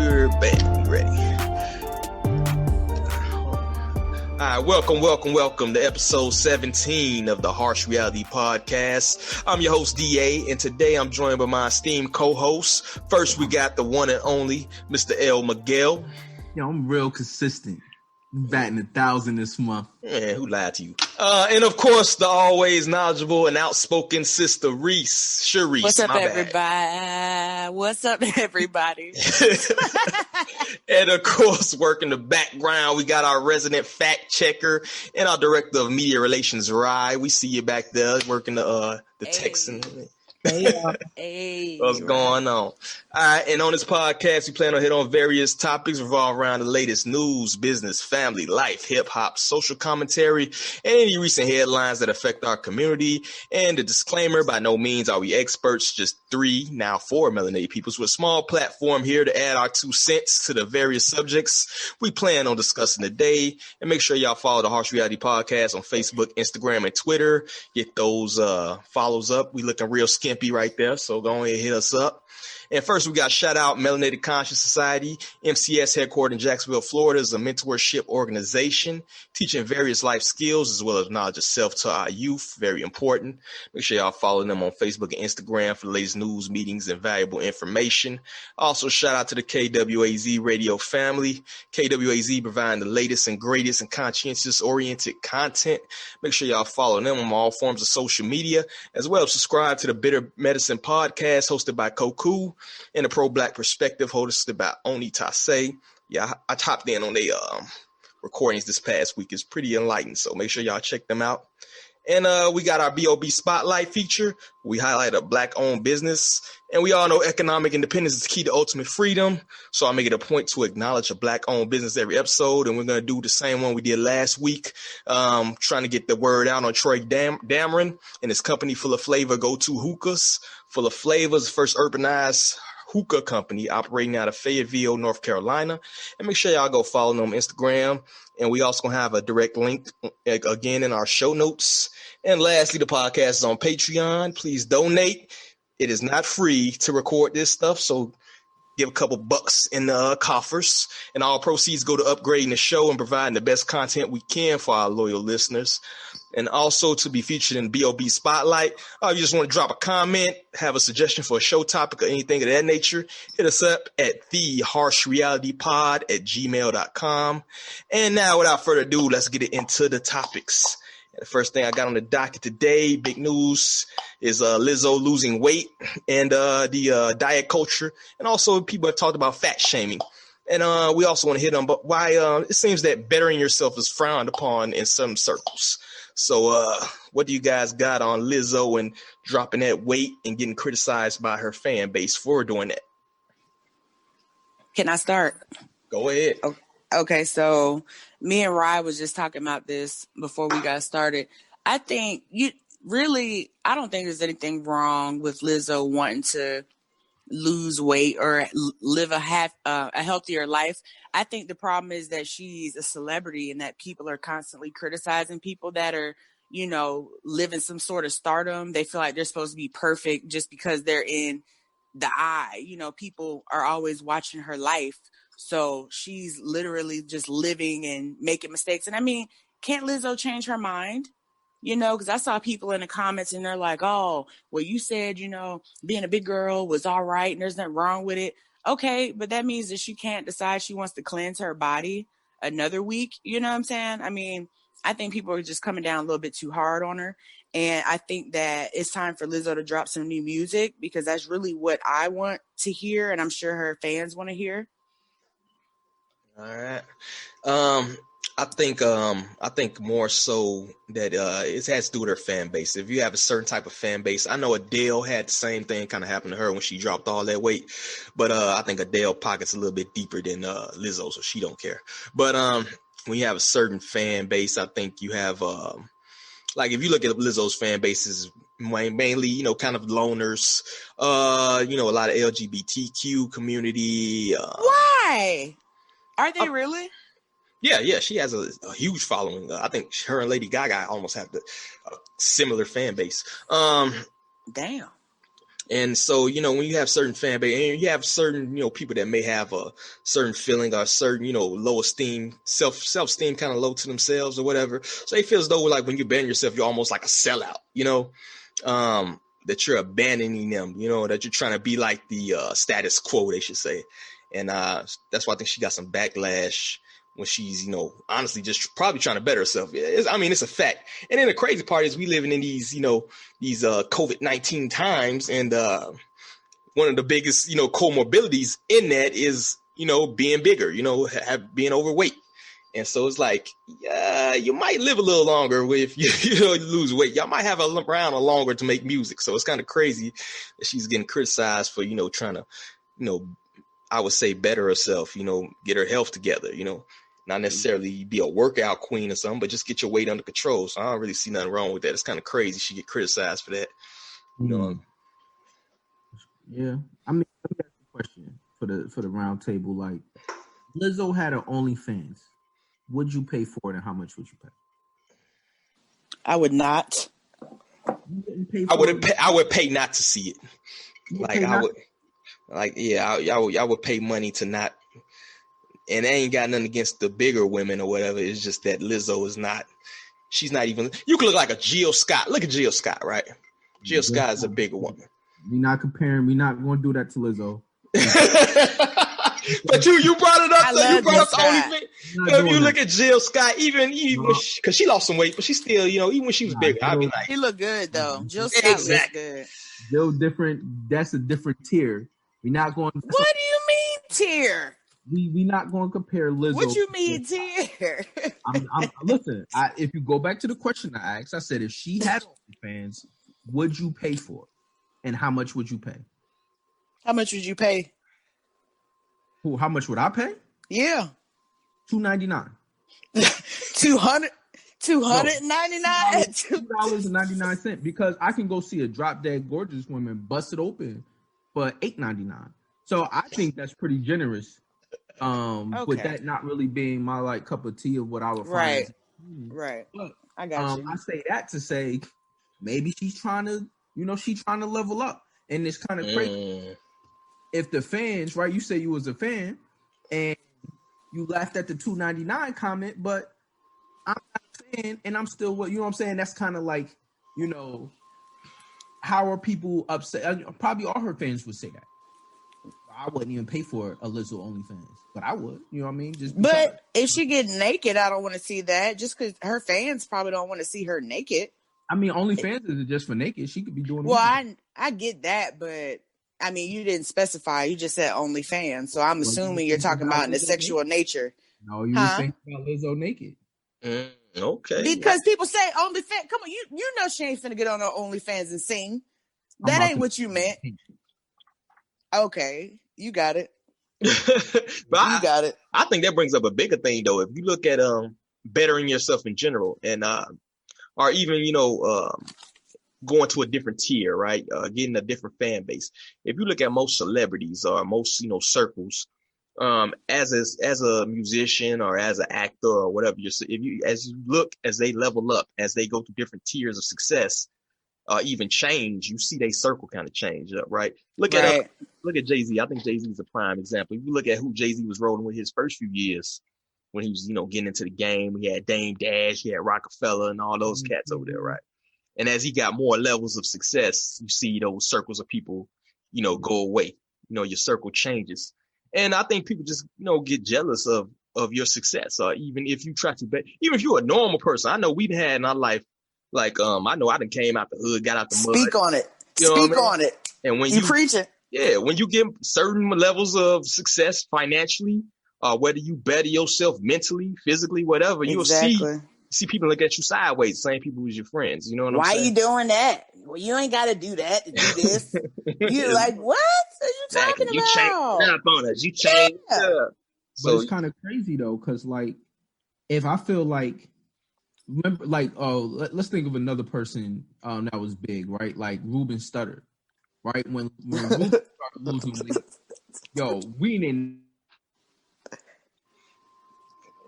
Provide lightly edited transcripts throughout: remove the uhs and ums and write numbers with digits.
We're back. We ready. All right, welcome to episode 17 of the Harsh Reality Podcast. I'm your host, DA, and today I'm joined by my esteemed co-host. First, we got the one and only Mr. L. Miguel. Yo, I'm real consistent. Batting 1,000 this month. Man, who lied to you? And of course, the always knowledgeable and outspoken sister Reese. Sharice. What's up, everybody? What's up, everybody? And of course, working the background, we got our resident fact checker and our director of media relations, Rye. We see you back there working the Texan. Hey, what's going on? All right, and on this podcast, we plan on hit on various topics revolving around the latest news, business, family, life, hip hop, social commentary, and any recent headlines that affect our community. And the disclaimer: by no means are we experts, just 3, now 4 melanated peoples with a small platform here to add our 2 cents to the various subjects we plan on discussing today. And make sure y'all follow the Harsh Reality Podcast on Facebook, Instagram, and Twitter. Get those follows up. We looking real skimpy right there, so go ahead and hit us up. And first, we got shout out Melanated Conscious Society. MCS, headquartered in Jacksonville, Florida, is a mentorship organization teaching various life skills as well as knowledge of self to our youth. Very important. Make sure y'all follow them on Facebook and Instagram for the latest news, meetings, and valuable information. Also, shout out to the KWAZ radio family. KWAZ providing the latest and greatest and conscientious-oriented content. Make sure y'all follow them on all forms of social media, as well as subscribe to the Bitter Medicine podcast hosted by Koku. And the Pro-Black Perspective hosted by Oni Tase. Yeah, I topped in on their recordings this past week. It's pretty enlightening, so make sure y'all check them out. And we got our BOB Spotlight feature. We highlight a Black-owned business. And we all know economic independence is key to ultimate freedom. So I make it a point to acknowledge a Black-owned business every episode. And we're going to do the same one we did last week, trying to get the word out on Troy Dameron and his company Full of Flavor Go-To Hookahs. Full of Flavors, first urbanized hookah company operating out of Fayetteville, North Carolina. And make sure y'all go follow them on Instagram. And we also gonna have a direct link again in our show notes. And lastly, the podcast is on Patreon. Please donate. It is not free to record this stuff, so give a couple bucks in the coffers, and all proceeds go to upgrading the show and providing the best content we can for our loyal listeners. And also to be featured in BOB Spotlight. You just want to drop a comment, have a suggestion for a show topic or anything of that nature, hit us up at theharshrealitypod@gmail.com. And now, without further ado, let's get into the topics. The first thing I got on the docket today, big news, is Lizzo losing weight and the diet culture. And also people have talked about fat shaming. And we also want to hit on but why it seems that bettering yourself is frowned upon in some circles. So what do you guys got on Lizzo and dropping that weight and getting criticized by her fan base for doing that? Can I start? Go ahead. Okay, so me and Rye was just talking about this before we got started. I don't think there's anything wrong with Lizzo wanting to lose weight or live a healthier life. I think the problem is that she's a celebrity and that people are constantly criticizing people that are, living some sort of stardom. They feel like they're supposed to be perfect just because they're in the eye. People are always watching her life. So she's literally just living and making mistakes. And I mean, can't Lizzo change her mind? Because I saw people in the comments and they're like, oh, well, you said, being a big girl was all right and there's nothing wrong with it. Okay, but that means that she can't decide she wants to cleanse her body another week. You know what I'm saying? I mean, I think people are just coming down a little bit too hard on her. And I think that it's time for Lizzo to drop some new music because that's really what I want to hear. And I'm sure her fans want to hear. All right. I think more so that it has to do with her fan base. If you have a certain type of fan base, I know Adele had the same thing kind of happen to her when she dropped all that weight, but I think Adele pockets a little bit deeper than Lizzo, so she don't care. But when you have a certain fan base, I think you have like if you look at Lizzo's fan bases, mainly kind of loners, a lot of LGBTQ community. Why? Are they really? Yeah, she has a huge following. I think her and Lady Gaga almost have a similar fan base. Damn. And so, when you have certain fan base and you have certain, people that may have a certain feeling or certain, low esteem, self-esteem kind of low to themselves or whatever. So they feel as though like when you ban yourself, you're almost like a sellout, that you're abandoning them, that you're trying to be like the status quo, they should say. And that's why I think she got some backlash when she's, honestly just probably trying to better herself. It's a fact. And then the crazy part is we living in these, these COVID-19 times. And one of the biggest, comorbidities in that is, being bigger, being overweight. And so it's like, yeah, you might live a little longer if you lose weight. Y'all might have around longer to make music. So it's kind of crazy that she's getting criticized for, trying to, I would say better herself, get her health together, not necessarily be a workout queen or something, but just get your weight under control. So I don't really see nothing wrong with that. It's kind of crazy she get criticized for that. Yeah. I mean, let me ask you a question for the round table. Like, Lizzo had her OnlyFans. Would you pay for it, and how much would you pay? I would not. You wouldn't pay for it? I would pay not to see it. I would pay money to not. And I ain't got nothing against the bigger women or whatever. It's just that Lizzo is not. She's not even. You could look like a Jill Scott. Look at Jill Scott, right? Jill Scott is a bigger woman. We're not comparing. We're not going to do that to Lizzo. But you brought it up. You brought up the OnlyFans. If you look at Jill Scott, even because she lost some weight, but she still, even when she was big, I'd be like, she looked good though. Jill Scott looks good. Jill different. That's a different tier. We're not going. What do you mean tier? We not going to compare Lizzo. What you mean tier? Listen. If you go back to the question I asked, I said if she had OnlyFans, would you pay for it, and how much would you pay? How much would you pay? How much would I pay? Yeah. $2.99. $299. $2.99 because I can go see a drop dead gorgeous woman bust it open for $8.99. So I think that's pretty generous. With that not really being my like cup of tea of what I would find. Right. But, I got you. I say that to say maybe she's trying to, level up, and it's kind of crazy. If the fans, right? You say you was a fan, and you laughed at the $2.99 comment, but I'm not a fan, and I'm still what I'm saying. That's kind of like, how are people upset? Probably all her fans would say that. I wouldn't even pay for a Lizzo OnlyFans, but I would. You know what I mean? But if she get naked, I don't want to see that. Just because her fans probably don't want to see her naked. I mean, OnlyFans isn't just for naked. She could be doing. Well, I get that, but I mean, you didn't specify. You just said OnlyFans, so I'm assuming you're talking about in the sexual nature. No, you were thinking about Lizzo naked. Okay. Because people say OnlyFans. Come on, you know she ain't finna get on her OnlyFans and sing. That ain't what you meant. Okay, you got it. But you got it. I think that brings up a bigger thing, though. If you look at bettering yourself in general, and or even going to a different tier, right? Getting a different fan base. If you look at most celebrities or most circles, as a musician or as an actor or whatever, as they level up, as they go through different tiers of success, even change, you see their circle kind of change up, right? Look at Jay-Z. I think Jay-Z is a prime example. If you look at who Jay-Z was rolling with his first few years, when he was, getting into the game, he had Dame Dash, he had Rockefeller, and all those cats over there, right? And as he got more levels of success, you see those circles of people, go away. Your circle changes, and I think people just, get jealous of your success, or even if you try to bet, even if you're a normal person. I know we've had in our life. Like, I know I done came out the hood, got out the mud. Speak on it. Speak on it. And when you preach it. Yeah, when you get certain levels of success financially, whether you better yourself mentally, physically, whatever, you'll see people look at you sideways, same people as your friends. You know what I'm saying? Why you doing that? Well, you ain't got to do that to do this. You're like, what are you talking about? You changed up on us. You changed. Yeah. But it's kind of crazy, though, because, like, if I feel like, remember, like, let's think of another person that was big, right? Like Ruben Studdard, right? When Ruben started losing weight, we didn't.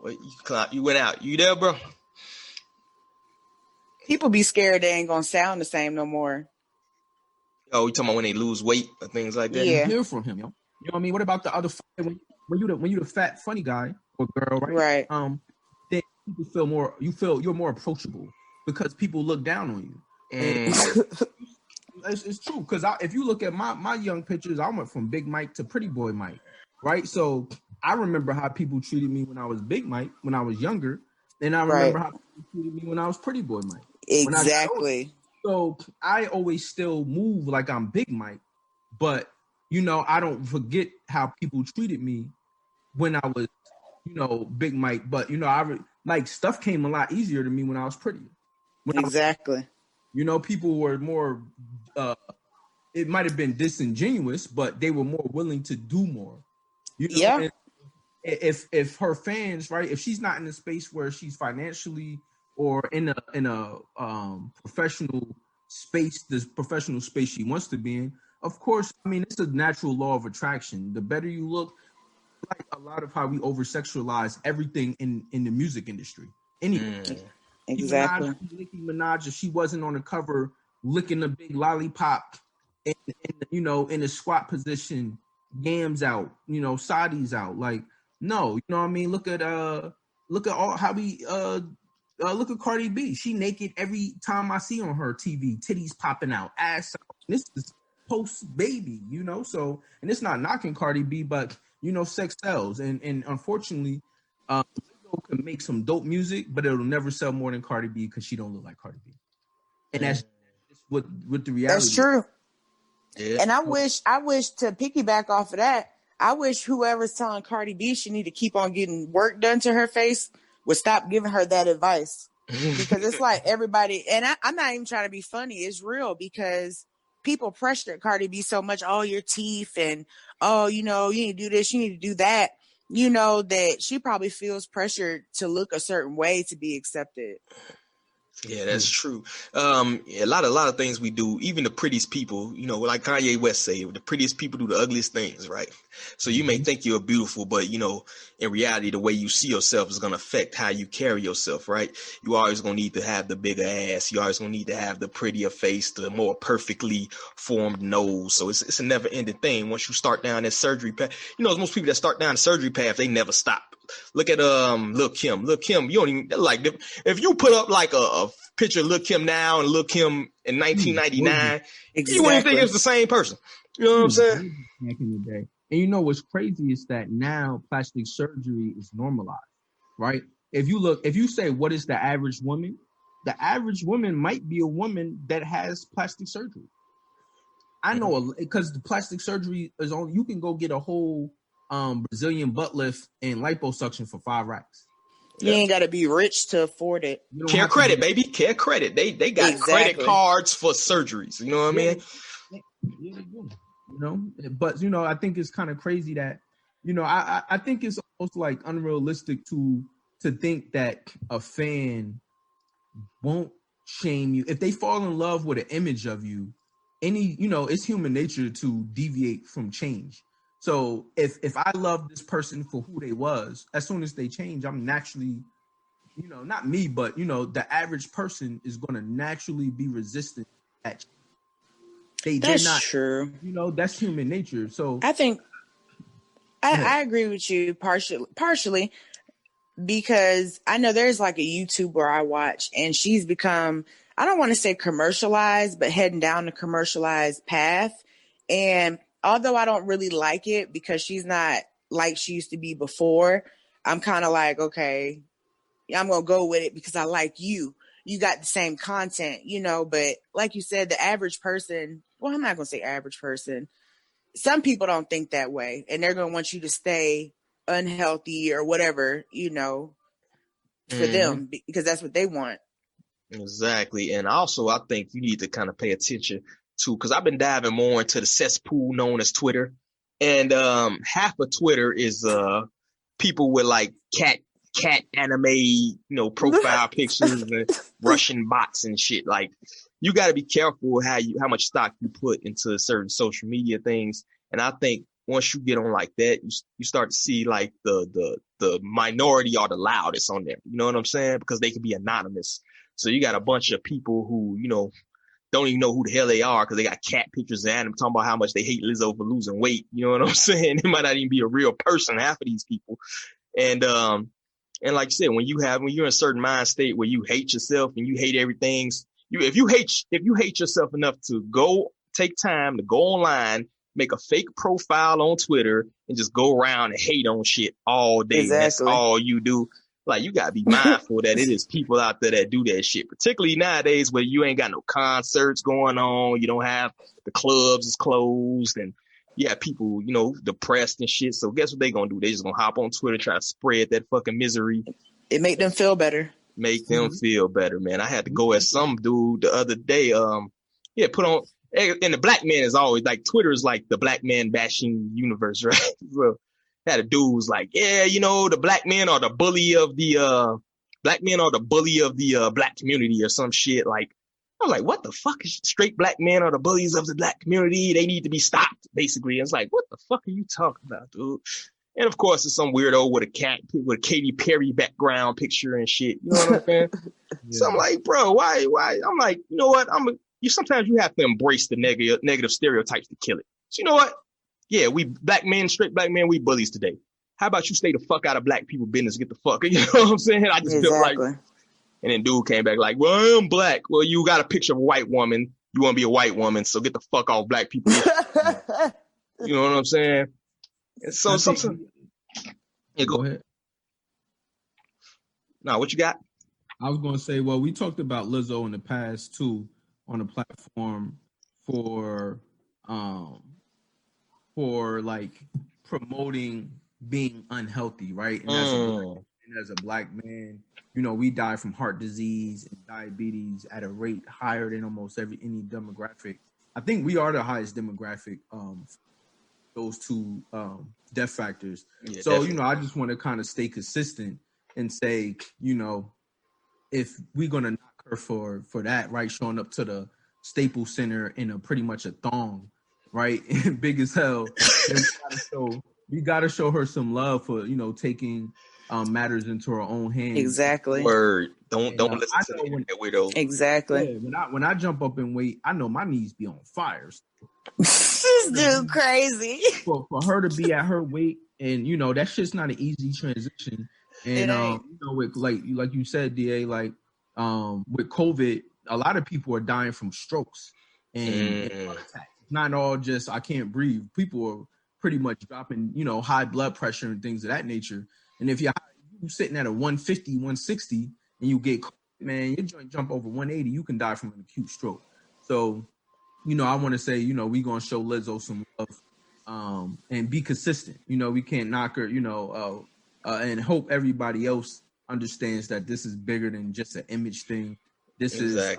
Wait, you went out. You there, bro? People be scared they ain't gonna sound the same no more. Oh, you talking about when they lose weight or things like that? You Yeah. hear from him, yo. You know what I mean? What about the other when you the fat funny guy or girl, right? Right. Then people feel you're more approachable because people look down on you. And it's true because if you look at my young pictures, I went from Big Mike to Pretty Boy Mike, right? So I remember how people treated me when I was Big Mike when I was younger, and I remember how people treated me when I was Pretty Boy Mike. Exactly. So I always still move like I'm Big Mike, but I don't forget how people treated me when I was, Big Mike. But like stuff came a lot easier to me when I was prettier. Exactly. People were more. It might have been disingenuous, but they were more willing to do more. Yeah. And if her fans, right, if she's not in a space where she's financially or in a professional space, this professional space she wants to be in, of course, I mean, it's a natural law of attraction. The better you look, like a lot of how we over-sexualize everything in the music industry. Anyway, Exactly. Nicki Minaj, if she wasn't on the cover licking a big lollipop and in a squat position, yams out, sadi's out. Like, no, you know what I mean? Look at all how we look at Cardi B. She naked every time I see on her TV, titties popping out, ass out. This is post baby, so, and it's not knocking Cardi B, but sex sells, and unfortunately Lizzo can make some dope music, but it'll never sell more than Cardi B because she don't look like Cardi B, and that's what the reality. That's true. Yeah. And I wish to piggyback off of that, I wish whoever's telling Cardi B she need to keep on getting work done to her face would stop giving her that advice. Because it's like everybody, and I'm not even trying to be funny, it's real, because people pressured Cardi B so much, oh, your teeth, and you need to do this, you need to do that, that she probably feels pressured to look a certain way to be accepted. Yeah, that's true. A lot of things we do, even the prettiest people, like Kanye West say, the prettiest people do the ugliest things, right? So you may think you're beautiful, but in reality, the way you see yourself is going to affect how you carry yourself, right? You always going to need to have the bigger ass. You always going to need to have the prettier face, the more perfectly formed nose. So it's a never ending thing. Once you start down that surgery path, most people that start down the surgery path, they never stop. Look at Lil Kim. Lil Kim, you don't even like if you put up like a picture of Lil Kim now and Lil Kim in 1999, exactly. You wouldn't think it's the same person. You know what I'm saying? Back in the day. And what's crazy is that now plastic surgery is normalized, right? If you say what is the average woman might be a woman that has plastic surgery. I know, because the plastic surgery is on. You can go get a whole Brazilian butt lift and liposuction for 5 racks. You ain't got to be rich to afford it. Care credit, baby. Care credit. They got credit cards for surgeries. You know what I mean? Yeah, they do. But I think it's kind of crazy that I think it's almost like unrealistic to think that a fan won't shame you if they fall in love with an image of you. It's human nature to deviate from change. So if I love this person for who they was, as soon as they change, I'm naturally, not me, but the average person is going to naturally be resistant to that. That's not true. That's human nature. So I think I agree with you partially, because I know there's like a YouTuber I watch, and she's become, I don't want to say commercialized, but heading down the commercialized path. And although I don't really like it because she's not like she used to be before, I'm kind of like, okay, I'm going to go with it because I like you. You got the same content, but like you said, the average person, well, I'm not going to say average person. Some people don't think that way, and they're going to want you to stay unhealthy or whatever, for them, because that's what they want. Exactly. And also, I think you need to kind of pay attention to, because I've been diving more into the cesspool known as Twitter, and half of Twitter is people with like cat anime, profile pictures and Russian bots and shit. Like, you got to be careful how much stock you put into certain social media things. And I think once you get on like that, you start to see like the minority are the loudest on there. You know what I'm saying? Because they can be anonymous. So you got a bunch of people who, don't even know who the hell they are because they got cat pictures and them talking about how much they hate Lizzo for losing weight. You know what I'm saying? It might not even be a real person, half of these people. And like you said, when you're in a certain mind state where you hate yourself and you hate everything, if you hate yourself enough to go take time to go online, make a fake profile on Twitter and just go around and hate on shit all day. Exactly. And that's all you do. Like, you got to be mindful that it is people out there that do that shit, particularly nowadays where you ain't got no concerts going on. You don't have the clubs is closed and you have people, depressed and shit. So guess what they going to do? They just going to hop on Twitter, try to spread that fucking misery. It make them feel better. Make them feel better, man. I had to go at some dude the other day. Put on, and the black man is always like, Twitter is like the black man bashing universe, right? So had a dude who's like, the black men are the bully of the black community or some shit. Like, I was like, what the fuck is straight black men are the bullies of the black community? They need to be stopped, basically. And it's like, what the fuck are you talking about, dude? And of course, it's some weirdo with a Katy Perry background picture and shit. You know what I'm saying? Yeah. So I'm like, bro, why? I'm like, you know what? Sometimes you have to embrace the negative stereotypes to kill it. So you know what? Yeah, we straight black men, we bullies today. How about you stay the fuck out of black people business? Get the fuck, you know what I'm saying? I just feel like, and then dude came back like, well, I am black. Well, you got a picture of a white woman. You want to be a white woman, so get the fuck off black people. You know what I'm saying? And so sometimes, yeah, go ahead. Now, what you got? I was going to say, well, we talked about Lizzo in the past too on the platform for like promoting being unhealthy, right? And as a black man, we die from heart disease and diabetes at a rate higher than almost any demographic. I think we are the highest demographic, those two death factors. Yeah, so, definitely. I just want to kind of stay consistent and say, if we're going to knock her for that, right, showing up to the Staples Center in pretty much a thong, right, big as hell, we gotta show her some love for taking matters into her own hands. Exactly. Word. Don't listen to that weirdo. Exactly. Yeah, when I jump up in weight, I know my knees be on fire. This dude crazy. For her to be at her weight, and that shit's not an easy transition. And with like you said, DA, like with COVID, a lot of people are dying from strokes and heart attacks. It's not all just I can't breathe. People are pretty much dropping, high blood pressure and things of that nature. And if you're sitting at a 150, 160, and you get, man, your joint jump over 180, you can die from an acute stroke. So, I want to say, we're going to show Lizzo some love and be consistent. We can't knock her, and hope everybody else understands that this is bigger than just an image thing. This is a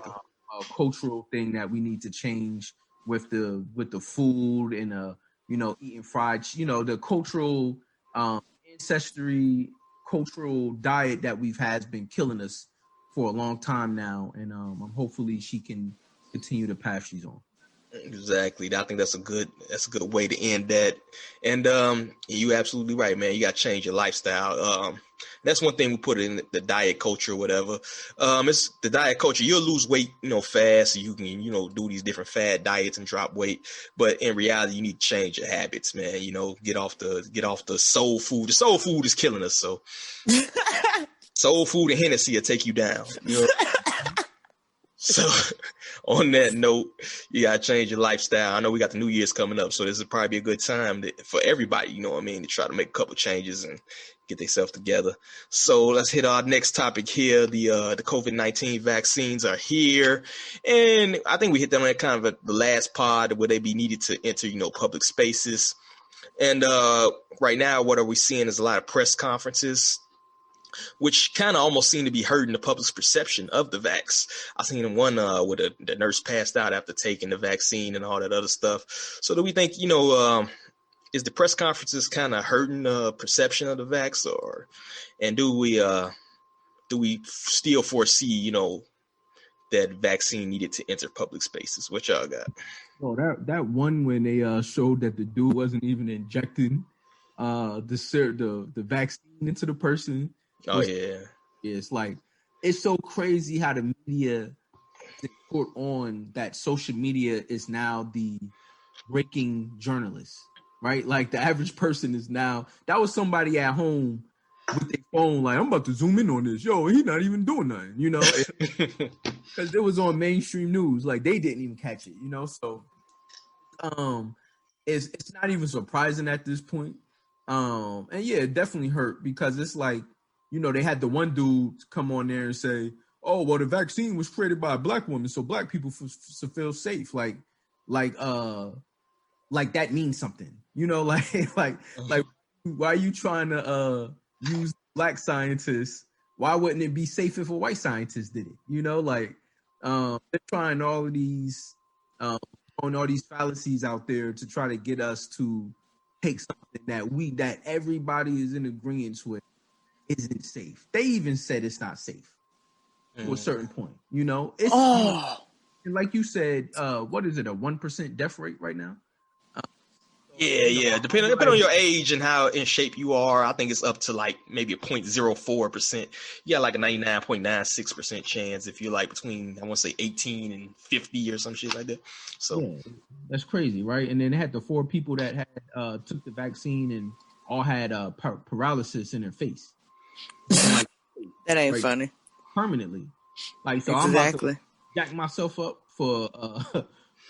cultural thing that we need to change with the food and eating fried, the cultural ancestry, cultural diet that we've had has been killing us for a long time now. And hopefully she can continue the path she's on. Exactly. I think that's a good way to end that. And you absolutely right, man. You got to change your lifestyle. That's one thing we put in the diet culture or whatever. It's the diet culture. You'll lose weight, fast. So you can, do these different fad diets and drop weight. But in reality, you need to change your habits, man. Get off the soul food. The soul food is killing us. So soul food and Hennessy will take you down. So on that note, you got to change your lifestyle. I know we got the New Year's coming up, so this is probably a good time for everybody, to try to make a couple changes and get themselves together. So let's hit our next topic here. The COVID-19 vaccines are here. And I think we hit them on kind of the last pod where they be needed to enter, public spaces. And right now, what are we seeing is a lot of press conferences, which kind of almost seem to be hurting the public's perception of the vax. I seen one where the nurse passed out after taking the vaccine and all that other stuff. So do we think, is the press conferences kind of hurting the perception of the vax, and do we still foresee, that vaccine needed to enter public spaces? What y'all got? Oh, that one when they showed that the dude wasn't even injecting the vaccine into the person. Oh, yeah. It's like, it's so crazy how the media caught on that social media is now the breaking journalist, right? Like the average person is now, that was somebody at home with their phone, like, I'm about to zoom in on this. Yo, he's not even doing nothing, you know? Because it was on mainstream news. Like, they didn't even catch it, you know? So, it's not even surprising at this point. And yeah, it definitely hurt because it's like, you know, they had the one dude come on there and say, oh, well, the vaccine was created by a black woman, so black people feel safe. Like that means something, you know, like why are you trying to use black scientists? Why wouldn't it be safe if a white scientist did it? You know, like they're trying all of these on all these fallacies out there to try to get us to take something that everybody is in agreement with isn't safe. They even said it's not safe to a certain point, you know. It's like you said, what is it, a 1% death rate right now? Yeah. Depending on your age and how in shape you are, I think it's up to like maybe a 0.04%. You got like a 99.96% chance if you're like between, I want to say 18 and 50 or some shit like that. So yeah, that's crazy, right? And then they had the 4 people that had took the vaccine and all had paralysis in their face. Like, that ain't funny. Permanently. Like, so exactly. I'm about to jack myself up for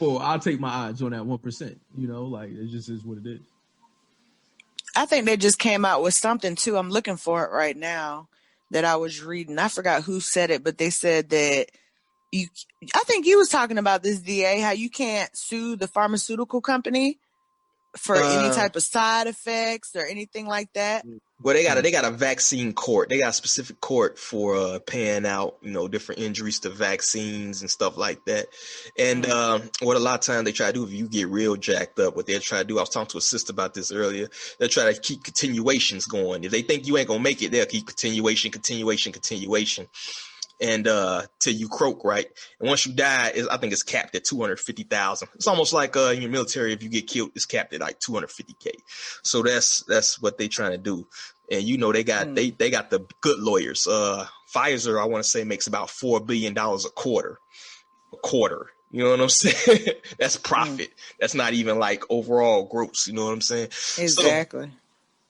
I'll take my odds on that 1%. You know, like it just is what it is. I think they just came out with something too. I'm looking for it right now that I was reading. I forgot who said it, but they said that I think you was talking about this, DA, how you can't sue the pharmaceutical company for any type of side effects or anything like that. Well, they got a vaccine court. They got a specific court for paying out, you know, different injuries to vaccines and stuff like that. And what a lot of times they try to do, if you get real jacked up, what they'll try to do, I was talking to a sister about this earlier, they'll try to keep continuations going. If they think you ain't gonna make it, they'll keep continuation. And till you croak, right? And once you die, I think it's capped at 250,000. It's almost like in your military, if you get killed, it's capped at like 250K. So that's what they trying to do. And you know they got they got the good lawyers. Pfizer, I want to say, makes about $4 billion a quarter. You know what I'm saying? That's profit. That's not even like overall gross. You know what I'm saying? Exactly.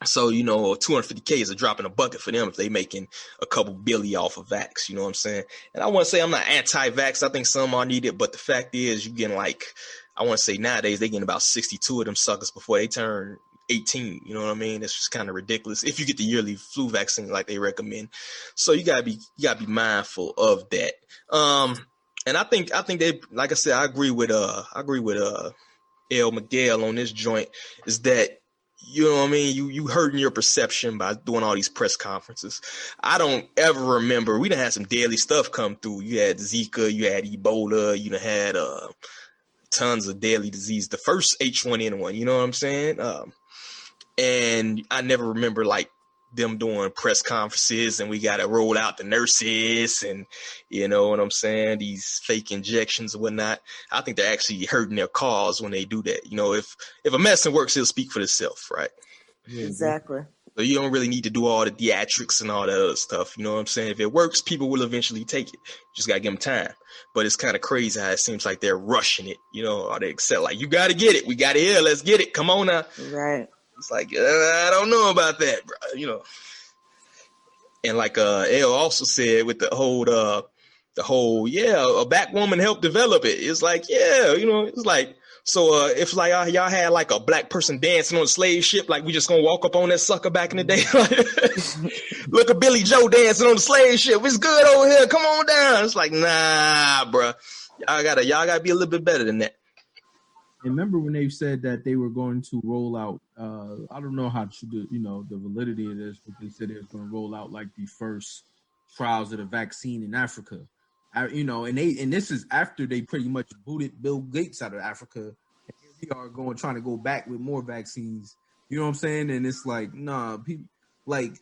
So, you know, 250K is a drop in a bucket for them if they making a couple billion off of vax, you know what I'm saying? And I want to say I'm not anti-vax. I think some are needed, but the fact is you're getting like, I want to say nowadays they getting about 62 of them suckers before they turn 18. You know what I mean? It's just kind of ridiculous if you get the yearly flu vaccine like they recommend. So you gotta be mindful of that. And I think they, like I said, I agree with El Miguel on this joint, is that, you know what I mean? You hurting your perception by doing all these press conferences. I don't ever remember. We done had some deadly stuff come through. You had Zika, you had Ebola, you done had tons of deadly disease. The first H1N1, you know what I'm saying? And I never remember like them doing press conferences and we got to roll out the nurses and, you know what I'm saying, these fake injections and whatnot. I think they're actually hurting their cause when they do that. You know, if a medicine works, it'll speak for itself, right? Exactly. So you don't really need to do all the theatrics and all that other stuff. You know what I'm saying? If it works, people will eventually take it. Just got to give them time. But it's kind of crazy how it seems like they're rushing it, you know, or they accept like, you got to get it. We got it here. Let's get it. Come on now. Right. It's like, I don't know about that, bro, you know. And like El also said with the whole, a black woman helped develop it. It's like, yeah, you know, it's like, so if like y'all had like a black person dancing on a slave ship, like we just gonna walk up on that sucker back in the day. Look at Billy Joe dancing on the slave ship. It's good over here. Come on down. It's like, nah, bro. Y'all gotta be a little bit better than that. Remember when they said that they were going to roll out, I don't know how to do, you know, the validity of this, but they said they was going to roll out like the first trials of the vaccine in Africa. You know, and this is after they pretty much booted Bill Gates out of Africa. And here we are trying to go back with more vaccines. You know what I'm saying? And it's like, nah, people like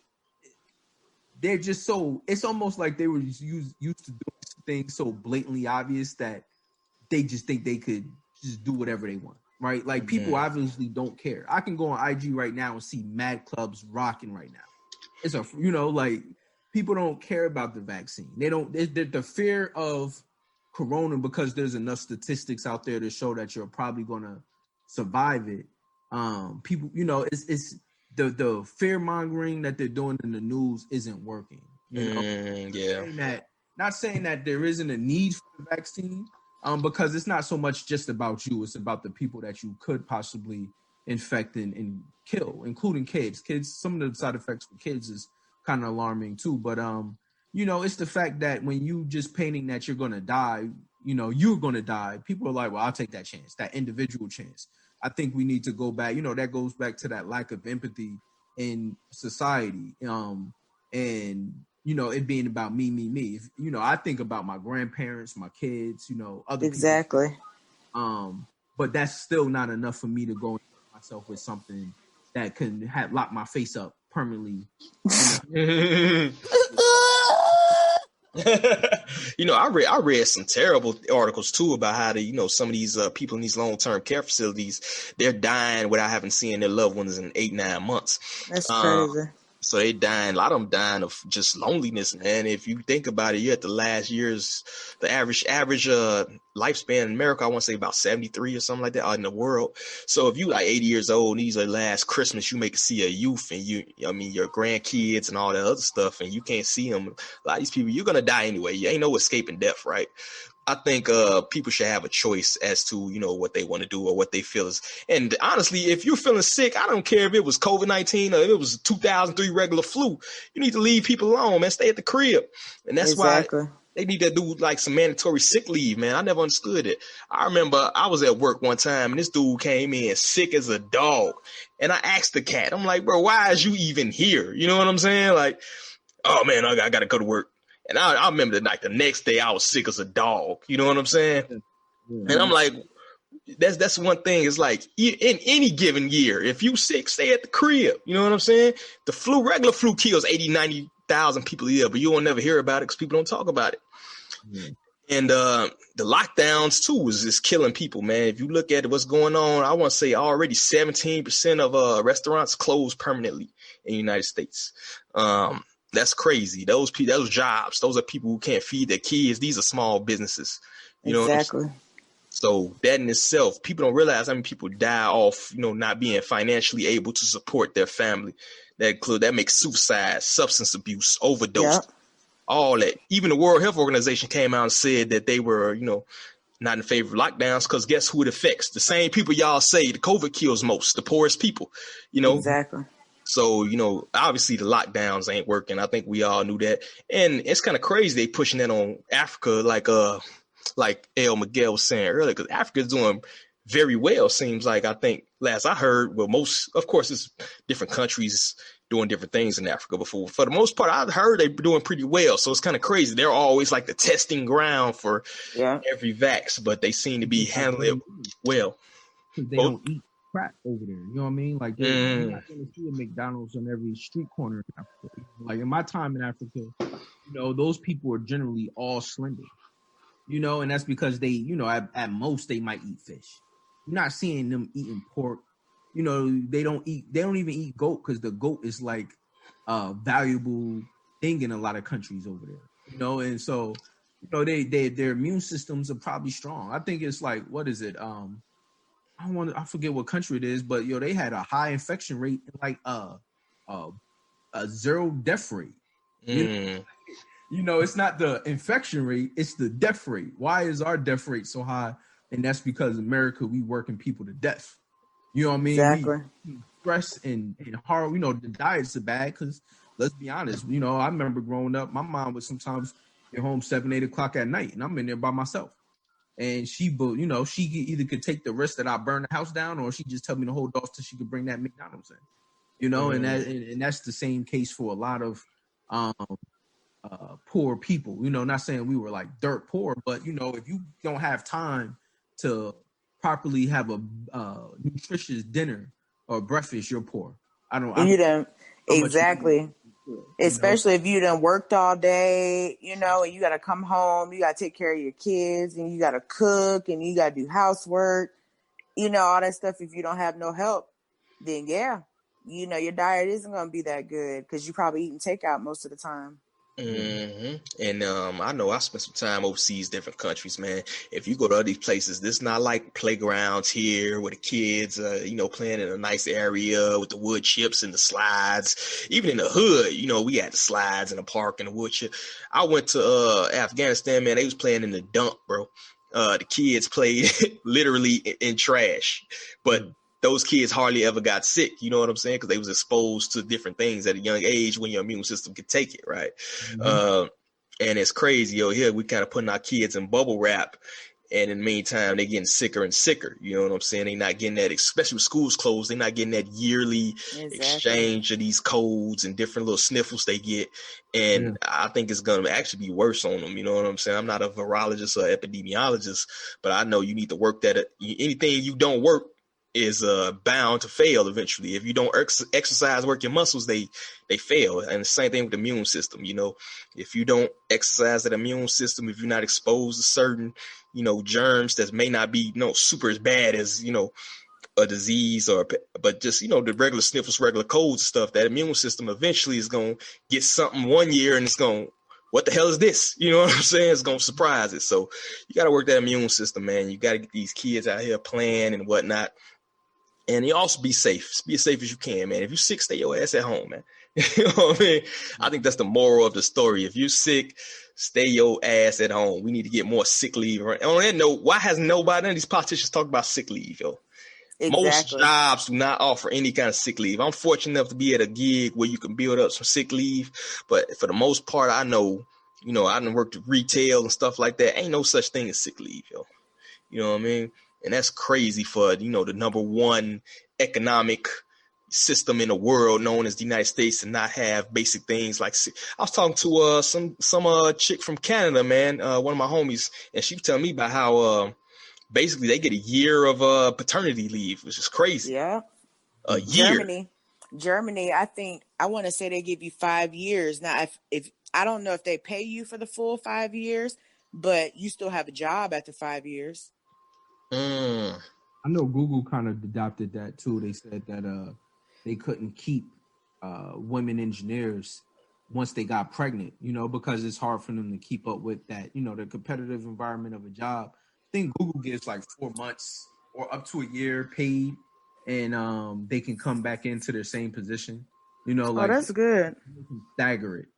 they're just so, it's almost like they were used to doing things so blatantly obvious that they just think they could just do whatever they want, right? Like people obviously don't care. I can go on IG right now and see mad clubs rocking right now. It's like people don't care about the vaccine. They don't. The fear of corona, because there's enough statistics out there to show that you're probably gonna survive it. People, it's the fear mongering that they're doing in the news isn't working. Not saying that there isn't a need for the vaccine, because it's not so much just about you, it's about the people that you could possibly infect and kill, including kids. Some of the side effects for kids is kind of alarming too, but it's the fact that when you just painting that you're gonna die, you're gonna die, people are like, well, I'll take that chance, that individual chance. I think we need to go back, that goes back to that lack of empathy in society, and it being about me. If, I think about my grandparents, my kids, other exactly people. But that's still not enough for me to go and hurt myself with something that can lock my face up permanently. I read some terrible articles too about how some of these people in these long-term care facilities, they're dying without having seen their loved ones in 8-9 months. That's crazy. So they dying, a lot of them dying of just loneliness. And if you think about it, you're at the last years, the average lifespan in America, I want to say about 73 or something like that in the world. So if you like 80 years old, and these are last Christmas, you may see a youth and your grandkids and all that other stuff, and you can't see them. A lot of these people, you're going to die anyway. You ain't no escaping death, right? I think people should have a choice as to, what they want to do or what they feel is. And honestly, if you're feeling sick, I don't care if it was COVID-19 or if it was 2003 regular flu. You need to leave people alone, man. Stay at the crib. And that's why they need to do like some mandatory sick leave, man. I never understood it. I remember I was at work one time and this dude came in sick as a dog. And I asked the cat, I'm like, bro, why is you even here? You know what I'm saying? Like, oh man, I got to go to work. And I remember the next day I was sick as a dog. You know what I'm saying? Mm-hmm. And I'm like, that's one thing. It's like in any given year, if you sick, stay at the crib. You know what I'm saying? The regular flu kills 80, 90,000 people a year, but you won't never hear about it because people don't talk about it. Mm-hmm. And the lockdowns too is just killing people, man. If you look at what's going on, I want to say already 17% of restaurants closed permanently in the United States. That's crazy. Those jobs, those are people who can't feed their kids. These are small businesses. You know exactly. So that in itself, people don't realize how many people die off, not being financially able to support their family. That makes suicide, substance abuse, overdose, all that. Even the World Health Organization came out and said that they were, not in favor of lockdowns because guess who it affects? The same people y'all say the COVID kills most, the poorest people, Exactly. So, obviously the lockdowns ain't working. I think we all knew that. And it's kind of crazy they pushing that on Africa like El Miguel was saying earlier, because Africa's doing very well, seems like. I think last I heard, well, of course, it's different countries doing different things in Africa before. For the most part, I've heard they're doing pretty well. So it's kind of crazy. They're always like the testing ground for every vax, but they seem to be handling it well. Because they don't eat crap over there, you know what I mean? Like you're not going to see a McDonald's on every street corner in Africa. Like in my time in Africa, those people are generally all slender, and that's because they, at most they might eat fish. You're not seeing them eating pork. They don't even eat goat because the goat is like a valuable thing in a lot of countries over there, and so their immune systems are probably strong. I think it's like, what is it? I forget what country it is, but they had a high infection rate and like a zero death rate. It's not the infection rate, it's the death rate. Why is our death rate so high? And that's because in America we working people to death. You know what I mean? Exactly. Stress and horror. The diets are bad because let's be honest. I remember growing up, my mom would sometimes get home 7, 8 o'clock at night, and I'm in there by myself. And she either could take the risk that I burn the house down, or she just tell me to hold off till she could bring that McDonald's in. And that's the same case for a lot of poor people. Not saying we were like dirt poor, but if you don't have time to properly have a nutritious dinner or breakfast, you're poor. You don't exactly. Especially if you done worked all day, and you got to come home, you got to take care of your kids, and you got to cook, and you got to do housework, all that stuff. If you don't have no help, then your diet isn't going to be that good because you're probably eating takeout most of the time. Mm-hmm. And I know I spent some time overseas, different countries, man. If you go to other places, this not like playgrounds here where the kids, playing in a nice area with the wood chips and the slides. Even in the hood, we had the slides in the park and the wood chip. I went to Afghanistan, man. They was playing in the dump, bro. The kids played literally in trash, but those kids hardly ever got sick. You know what I'm saying? Because they was exposed to different things at a young age when your immune system could take it, right? Mm-hmm. And it's crazy, here we kind of putting our kids in bubble wrap, and in the meantime they getting sicker and sicker. You know what I'm saying? They not getting that, especially with schools closed, they not getting that yearly exchange of these codes and different little sniffles they get. And I think it's gonna actually be worse on them. You know what I'm saying? I'm not a virologist or epidemiologist, but I know you need to work that. Anything you don't work is bound to fail eventually. If you don't exercise, work your muscles, they fail. And the same thing with the immune system. If you don't exercise that immune system, if you're not exposed to certain, germs that may not be, super as bad as, a disease but just, the regular sniffles, regular colds and stuff, that immune system eventually is going to get something one year and it's going, what the hell is this? You know what I'm saying? It's going to surprise it. So you got to work that immune system, man. You got to get these kids out here playing and whatnot. And you also be safe. Be as safe as you can, man. If you're sick, stay your ass at home, man. You know what I mean? I think that's the moral of the story. If you're sick, stay your ass at home. We need to get more sick leave. And on that note, why has none of these politicians talk about sick leave, yo? Exactly. Most jobs do not offer any kind of sick leave. I'm fortunate enough to be at a gig where you can build up some sick leave. But for the most part, I know, I done worked at retail and stuff like that. Ain't no such thing as sick leave, yo. You know what I mean? And that's crazy for, the number one economic system in the world known as the United States to not have basic things like. I was talking to some chick from Canada, man, one of my homies, and she was telling me about how basically they get a year of paternity leave, which is crazy. Yeah. A year. Germany, I want to say they give you 5 years. Now, if I don't know if they pay you for the full 5 years, but you still have a job after 5 years. I know Google kind of adopted that too. They said that they couldn't keep women engineers once they got pregnant, because it's hard for them to keep up with that, the competitive environment of a job. I think Google gives like 4 months or up to a year paid, and they can come back into their same position. Like, that's good. They can stagger it.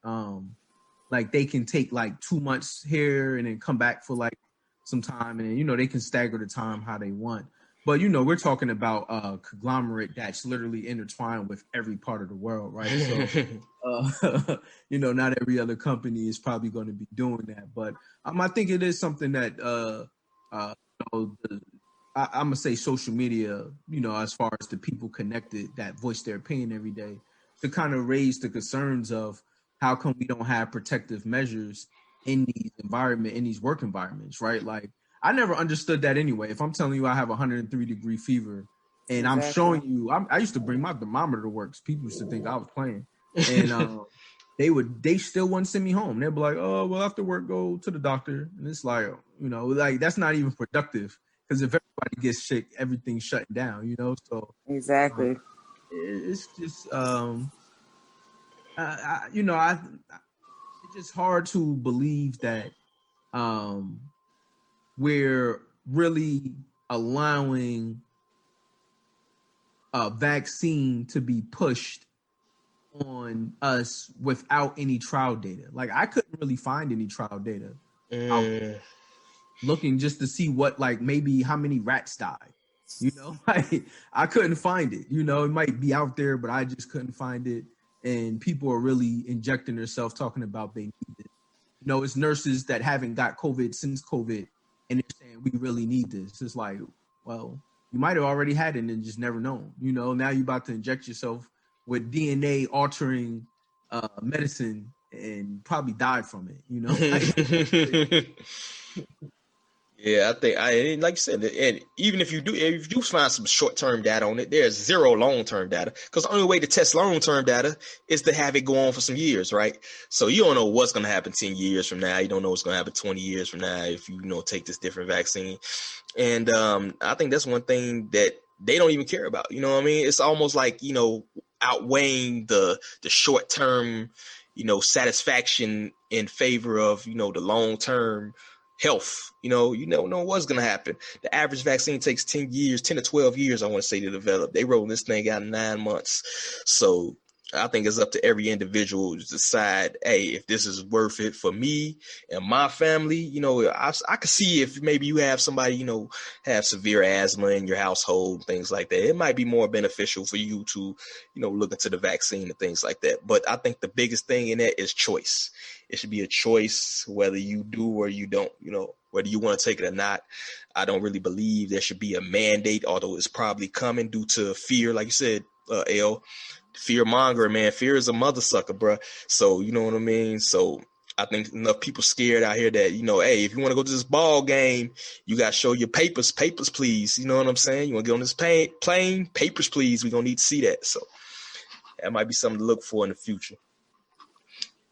Like they can take like 2 months here and then come back for like some time, and they can stagger the time how they want. But we're talking about a conglomerate that's literally intertwined with every part of the world, right? So not every other company is probably going to be doing that. But I think it is something that I'm gonna say social media, as far as the people connected that voice their opinion every day, to kind of raise the concerns of how come we don't have protective measures in these work environments, right? Like, I never understood that anyway. If I'm telling you I have 103-degree fever and I'm showing you, I used to bring my thermometer to work. People used to think I was playing, and they still wouldn't send me home. They'd be like, oh, well, after work, go to the doctor. And it's like, like that's not even productive, because if everybody gets sick, everything's shutting down, So exactly, it's just it's just hard to believe that we're really allowing a vaccine to be pushed on us without any trial data. Like, I couldn't really find any trial data out there, looking just to see what, like, maybe how many rats died. I couldn't find it. It might be out there, but I just couldn't find it. And people are really injecting themselves, talking about they need it. It's nurses that haven't got COVID since COVID, and they're saying we really need this. It's like, well, you might have already had it and just never known. Now you're about to inject yourself with DNA altering medicine and probably died from it. Yeah, I think like you said, and even if you do find some short-term data on it, there's zero long-term data, because the only way to test long-term data is to have it go on for some years, right? So you don't know what's going to happen 10 years from now. You don't know what's going to happen 20 years from now if you take this different vaccine. And I think that's one thing that they don't even care about. You know what I mean? It's almost like, outweighing the short-term satisfaction in favor of, the long-term health. You don't know what's going to happen. The average vaccine takes 10 to 12 years, I want to say, to develop. They rolling this thing out in 9 months. So I think it's up to every individual to decide, hey, if this is worth it for me and my family. I could see if maybe you have somebody, have severe asthma in your household, things like that. It might be more beneficial for you to, look into the vaccine and things like that. But I think the biggest thing in that is choice. It should be a choice whether you do or you don't, whether you want to take it or not. I don't really believe there should be a mandate, although it's probably coming due to fear, like you said, L. Fear monger, man. Fear is a mother sucker, bro. So, you know what I mean? So I think enough people scared out here that, hey, if you want to go to this ball game, you got to show your papers, please. You know what I'm saying? You want to get on this plane, papers, please. We're going to need to see that. So that might be something to look for in the future.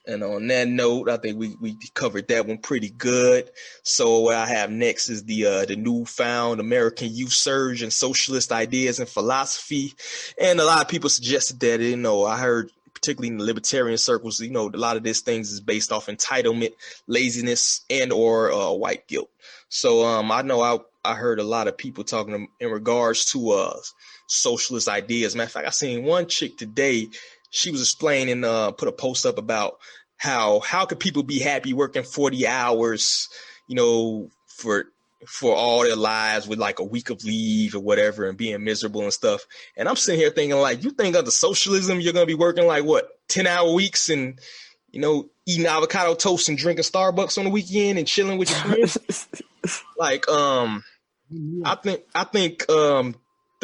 And on that note, I think we covered that one pretty good. So what I have next is the newfound American youth surge in socialist ideas and philosophy. And a lot of people suggested that, I heard particularly in the libertarian circles, a lot of these things is based off entitlement, laziness, and or white guilt. So I know I heard a lot of people talking in regards to socialist ideas. Matter of fact, I seen one chick today. She was explaining, put a post up about how could people be happy working 40 hours, for all their lives with like a week of leave or whatever and being miserable and stuff. And I'm sitting here thinking, like, you think under socialism, you're going to be working like 10-hour weeks and, eating avocado toast and drinking Starbucks on the weekend and chilling with your friends? Like, I think the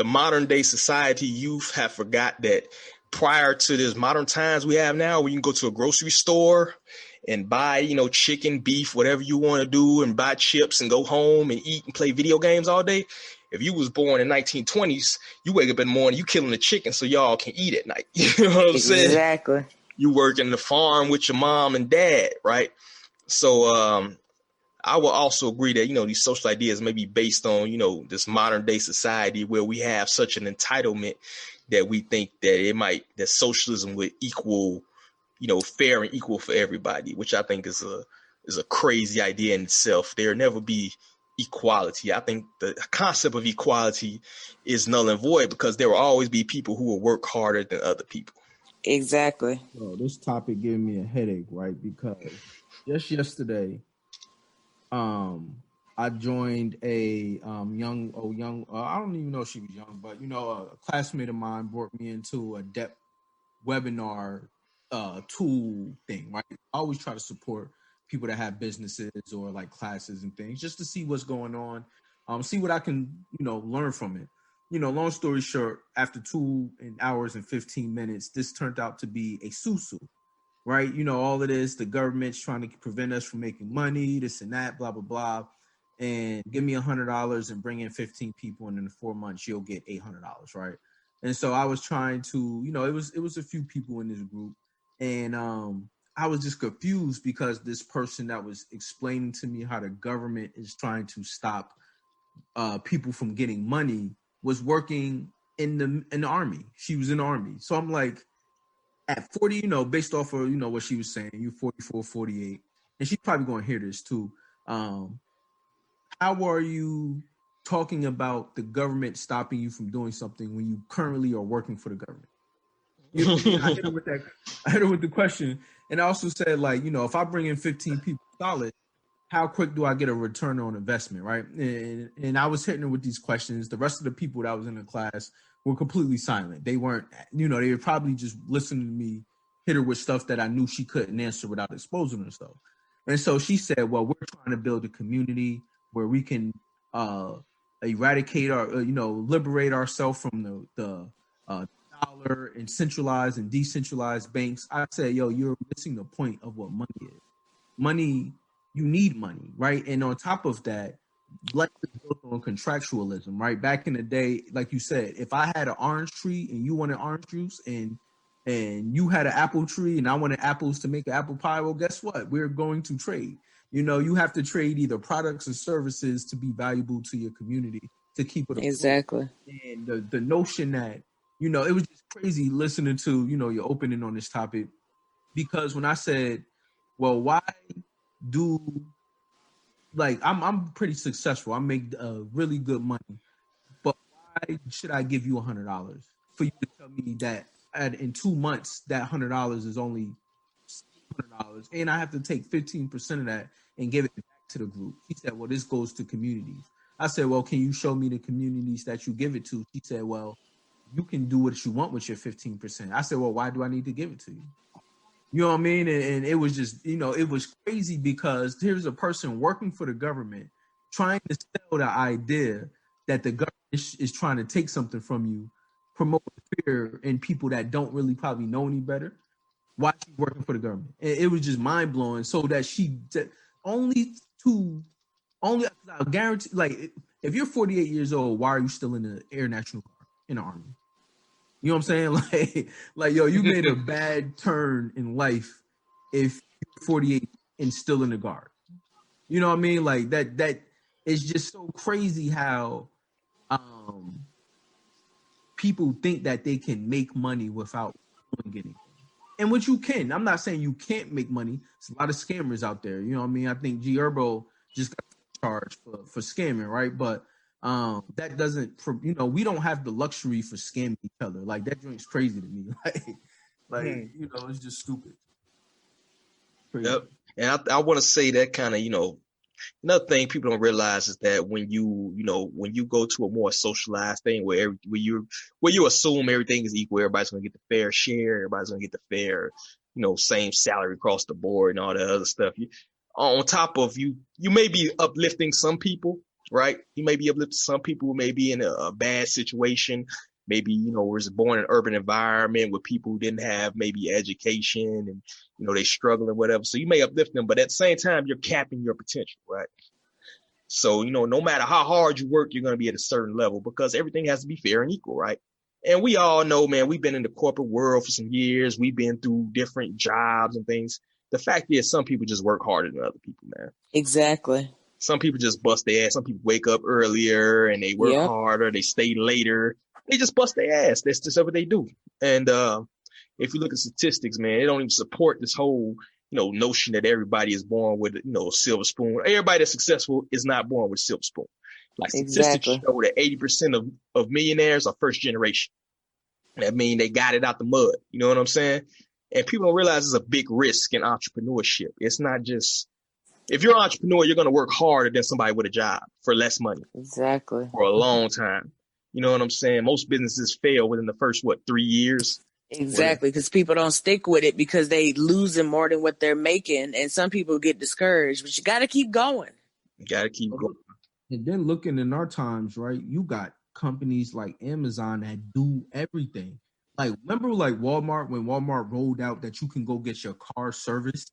modern day society youth have forgot that prior to this modern times we have now, where you can go to a grocery store and buy, chicken, beef, whatever you want to do, and buy chips and go home and eat and play video games all day. If you was born in 1920s, you wake up in the morning, you killing the chicken so y'all can eat at night. You know what I'm saying? Exactly. You work in the farm with your mom and dad, right? So I will also agree that, these social ideas may be based on, this modern day society where we have such an entitlement that we think that socialism would equal, fair and equal for everybody, which I think is a crazy idea in itself. There'll never be equality. I think the concept of equality is null and void because there will always be people who will work harder than other people. Exactly. Bro, this topic gave me a headache, right? Because just yesterday, I joined a young, I don't even know if she was young, but a classmate of mine brought me into a depth webinar tool thing, right? I always try to support people that have businesses or like classes and things just to see what's going on, see what I can, learn from it. Long story short, after 2 hours and 15 minutes, this turned out to be a susu. Right? All it is, the government's trying to prevent us from making money, this and that, blah, blah, blah. And give me $100 and bring in 15 people. And in 4 months, you'll get $800, right? And so I was trying to, it was a few people in this group. And I was just confused because this person that was explaining to me how the government is trying to stop people from getting money was working in the army. She was in the army. So I'm like, at 40, based off of, what she was saying, you 44, 48, and she's probably going to hear this too. How are you talking about the government stopping you from doing something when you currently are working for the government? I hit her with the question. And I also said, like, if I bring in 15 people solid, how quick do I get a return on investment, right? And I was hitting her with these questions. The rest of the people that was in the class were completely silent. They weren't, they were probably just listening to me hit her with stuff that I knew she couldn't answer without exposing herself. And so she said, well, we're trying to build a community where we can eradicate our, liberate ourselves from the dollar and centralized and decentralized banks. I said, yo, you're missing the point of what money is. Money, you need money, right? And on top of that, life is built on contractualism, right? Back in the day, like you said, if I had an orange tree and you wanted orange juice and you had an apple tree and I wanted apples to make an apple pie, well, guess what? We're going to trade. You have to trade either products or services to be valuable to your community to keep it afloat. Exactly. And the notion that, it was just crazy listening to, your opening on this topic because when I said, well, why do, like, I'm pretty successful. I make really good money, but why should I give you $100 for you to tell me that in 2 months that $100 is only $100, and I have to take 15% of that and give it back to the group? She said, well, this goes to communities. I said, well, can you show me the communities that you give it to? She said, well, you can do what you want with your 15%. I said, well, why do I need to give it to you? You know what I mean? And it was just, it was crazy because here's a person working for the government trying to sell the idea that the government is trying to take something from you, promote fear in people that don't really probably know any better. Why she's working for the government? And it was just mind blowing. So that I guarantee, like, if you're 48 years old, why are you still in the Air National Guard, in the Army? You know what I'm saying? Like, yo, you made a bad turn in life if you're 48 and still in the Guard. You know what I mean? Like, that is just so crazy how people think that they can make money without doing anything. And what you can. I'm not saying you can't make money. There's a lot of scammers out there. You know what I mean? I think G Herbo just got charged for scamming, right? But that doesn't, we don't have the luxury for scamming each other. Like, that joint's crazy to me. It's just stupid. Crazy. Yep. And I want to say that kind of, another thing people don't realize is that when you go to a more socialized thing where you assume everything is equal, everybody's going to get the fair share, everybody's going to get the fair, same salary across the board and all that other stuff. On top of you may be uplifting some people, right? You may be uplifting some people who may be in a bad situation. Maybe, was born in an urban environment with people who didn't have maybe education and, they struggle and whatever. So you may uplift them, but at the same time, you're capping your potential, right? So, no matter how hard you work, you're going to be at a certain level because everything has to be fair and equal, right? And we all know, man, we've been in the corporate world for some years. We've been through different jobs and things. The fact is some people just work harder than other people, man. Exactly. Some people just bust their ass. Some people wake up earlier and they work harder. They stay later. They just bust their ass. That's just what they do. And if you look at statistics, man, they don't even support this whole, notion that everybody is born with, a silver spoon. Everybody that's successful is not born with a silver spoon. Like statistics show that 80% of millionaires are first generation. That means they got it out the mud. You know what I'm saying? And people don't realize it's a big risk in entrepreneurship. It's not just, if you're an entrepreneur, you're going to work harder than somebody with a job for less money. Exactly. For a long time. You know what I'm saying? Most businesses fail within the first, 3 years? Exactly, because people don't stick with it because they losing more than what they're making. And some people get discouraged, but you got to keep going. You got to keep going. And then looking in our times, right, you got companies like Amazon that do everything. Like, remember, like, Walmart, when Walmart rolled out that you can go get your car serviced?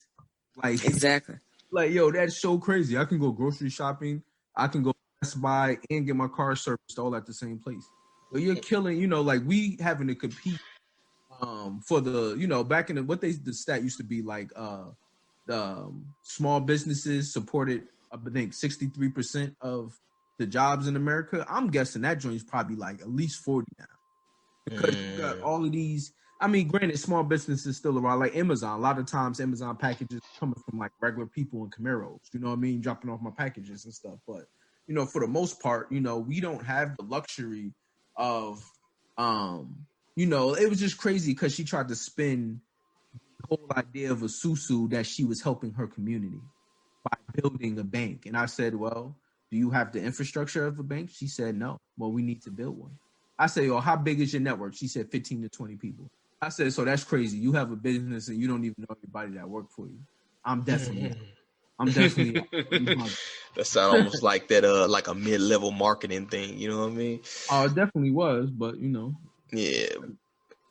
Like, exactly. Like, yo, that's so crazy. I can go grocery shopping. I can go Best Buy and get my car serviced all at the same place. So you're killing, like, we having to compete for the, back in the stat used to be like the small businesses supported, I think, 63% of the jobs in America. I'm guessing that joint is probably like at least 40 now. Because you got all of these, I mean, granted, small businesses still around, like Amazon. A lot of times Amazon packages coming from like regular people in Camaros, you know what I mean? Dropping off my packages and stuff. But, for the most part, we don't have the luxury of, it was just crazy because she tried to spin the whole idea of a susu that she was helping her community by building a bank. And I said, well, do you have the infrastructure of a bank? She said, no. Well, we need to build one. I said, how big is your network? She said 15 to 20 people. I said, so that's crazy. You have a business and you don't even know everybody that work for you. I'm definitely that sounds almost like that like a mid-level marketing thing, you know what I mean? Oh, it definitely was, but Yeah.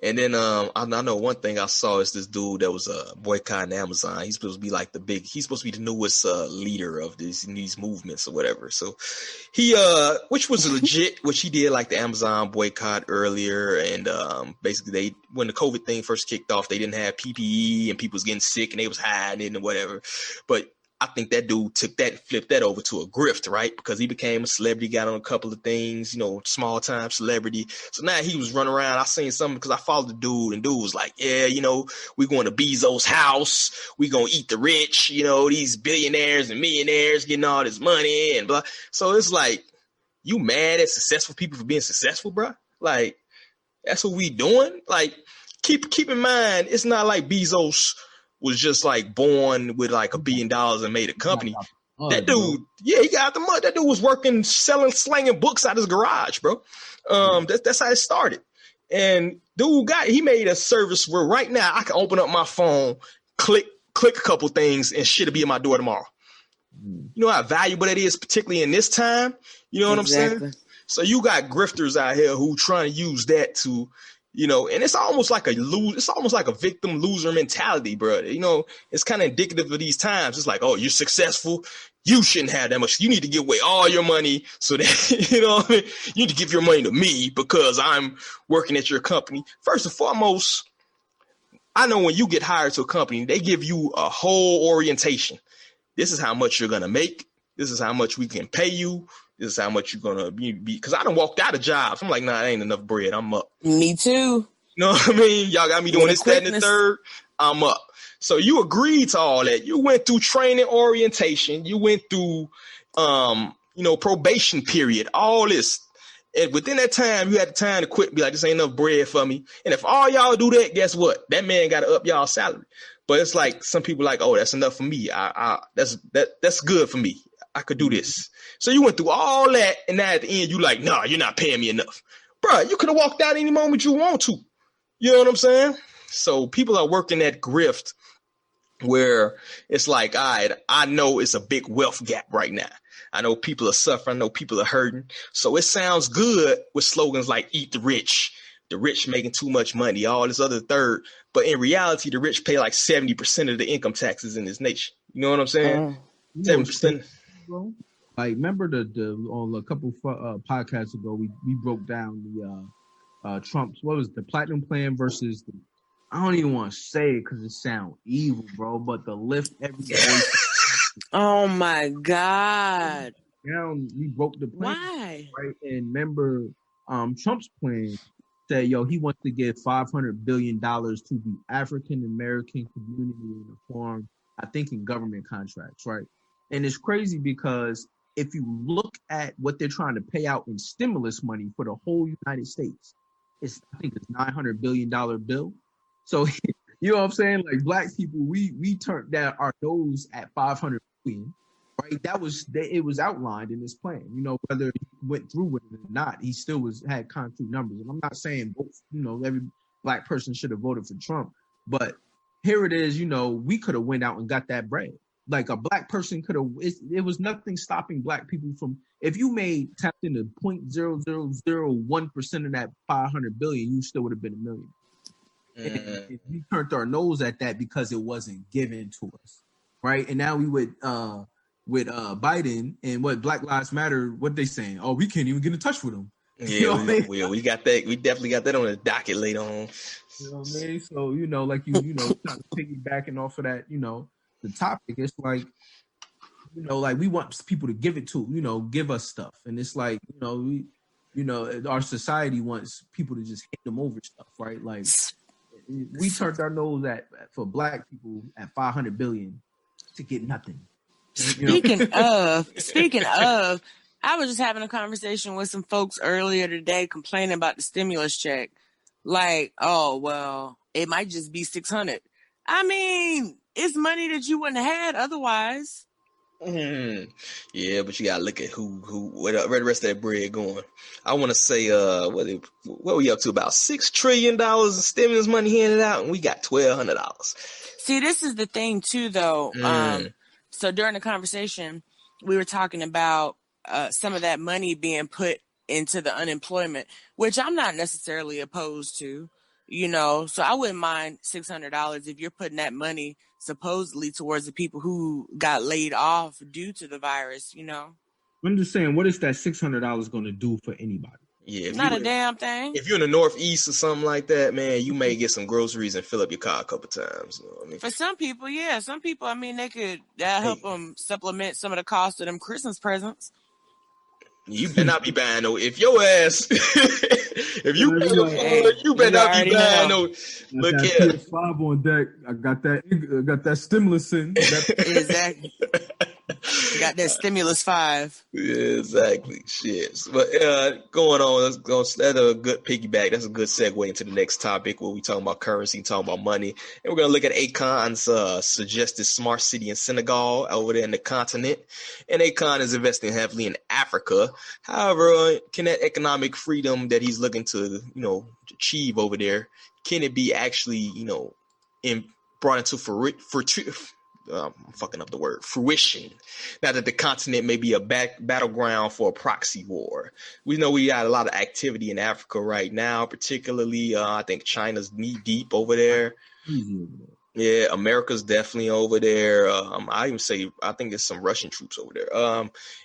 And then I know one thing I saw is this dude that was boycotting Amazon. He's supposed to be like he's supposed to be the newest leader of these movements or whatever. So he which was legit, which he did like the Amazon boycott earlier, and basically when the COVID thing first kicked off, they didn't have PPE and people was getting sick and they was hiding it and whatever. But I think that dude flipped that over to a grift, right? Because he became a celebrity, got on a couple of things, small time celebrity. So now he was running around. I seen something because I followed the dude, and dude was like, yeah, we going to Bezos' house. We going to eat the rich, these billionaires and millionaires getting all this money and blah. So it's like, you mad at successful people for being successful, bro? Like, that's what we doing? Like, keep in mind, it's not like Bezos was just like born with like $1 billion and made a company. That dude, yeah, he got the money. That dude was working, slanging books out his garage, bro. That's how it started. And dude he made a service where right now I can open up my phone, click a couple things, and shit'll be at my door tomorrow. You know how valuable that is, particularly in this time. You know what I'm saying? So you got grifters out here who trying to use that to, and it's almost like a victim loser mentality, bro. It's kind of indicative of these times. It's like, oh, you're successful. You shouldn't have that much. You need to give away all your money so that, you need to give your money to me because I'm working at your company. First and foremost, I know when you get hired to a company, they give you a whole orientation. This is how much you're going to make. This is how much we can pay you. This is how much you're going to be. Because I done walked out of jobs. I'm like, nah, it ain't enough bread. I'm up. Me too. You know what I mean? Y'all got me doing this, that, and the third. I'm up. So you agreed to all that. You went through training orientation. You went through, probation period, all this. And within that time, you had the time to quit and be like, this ain't enough bread for me. And if all y'all do that, guess what? That man got to up y'all salary. But it's like some people like, oh, that's enough for me. That's good for me. I could do this. So you went through all that, and now at the end, you like, nah, you're not paying me enough. Bro, you could have walked out any moment you want to. You know what I'm saying? So people are working that grift where it's like, all right, I know it's a big wealth gap right now. I know people are suffering. I know people are hurting. So it sounds good with slogans like eat the rich making too much money, all this other third. But in reality, the rich pay like 70% of the income taxes in this nation. You know what I'm saying? 7%. Like, remember on a couple podcasts ago, we broke down the Trump's, what was the platinum plan versus the, I don't even want to say it because it sounds evil, bro, but the lift every day. Oh my God. Down, we broke the plan. Why? Right? And remember, Trump's plan said, he wants to give $500 billion to the African American community in the form, I think, in government contracts, right? And it's crazy because if you look at what they're trying to pay out in stimulus money for the whole United States, I think it's $900 billion bill. So, you know what I'm saying? Like, black people, we turned down our nose at $500 billion, right? It was outlined in this plan. Whether he went through with it or not, he still had concrete numbers. And I'm not saying every black person should have voted for Trump, but here it is. We could have went out and got that bread. Like, a black person could have. It was nothing stopping black people from. If you tapped into 0.0001% of that $500 billion, you still would have been a million. And we turned our nose at that because it wasn't given to us, right? And now we with Biden and what Black Lives Matter, what they saying? Oh, we can't even get in touch with them. Yeah, we got that. We definitely got that on the docket later on. You know what I mean? So like piggybacking off of that, the topic. It's like, like we want people to give it to, give us stuff, and it's like, our society wants people to just hand them over stuff, right? Like, we turned our nose for black people at $500 billion to get nothing. Speaking of, I was just having a conversation with some folks earlier today complaining about the stimulus check. Like, oh, well, it might just be 600. I mean, it's money that you wouldn't have had otherwise. Yeah, but you gotta look at where the rest of that bread going. I want to say, what we up to, about $6 trillion in stimulus money handed out, and we got $1,200. See, this is the thing too, though. So during the conversation, we were talking about some of that money being put into the unemployment, which I'm not necessarily opposed to. So I wouldn't mind $600 if you're putting that money supposedly towards the people who got laid off due to the virus, I'm just saying, what is that $600 going to do for anybody? Yeah, Not a damn thing. if you're in the Northeast or something like that, man, you may get some groceries and fill up your car a couple times. You know what I mean? For some people, yeah. Some people, I mean, that help them supplement some of the cost of them Christmas presents. You better not be buying no. If your ass, if you can afford, you better not be buying no. Look here, PS5 on deck. I got that stimulus in. Exactly. Got that stimulus 5. Yeah, exactly. Shit. But going on, that's a good piggyback. That's a good segue into the next topic where we talking about currency, talking about money, and we're gonna look at Akon's suggested smart city in Senegal over there in the continent. And Akon is investing heavily in Africa. However, can that economic freedom that he's looking to, achieve over there, can it be actually, brought into I'm fucking up the word, fruition, now that the continent may be a battleground for a proxy war? We know we got a lot of activity in Africa right now, particularly I think China's knee deep over there. Yeah, America's definitely over there. I think there's some Russian troops over there.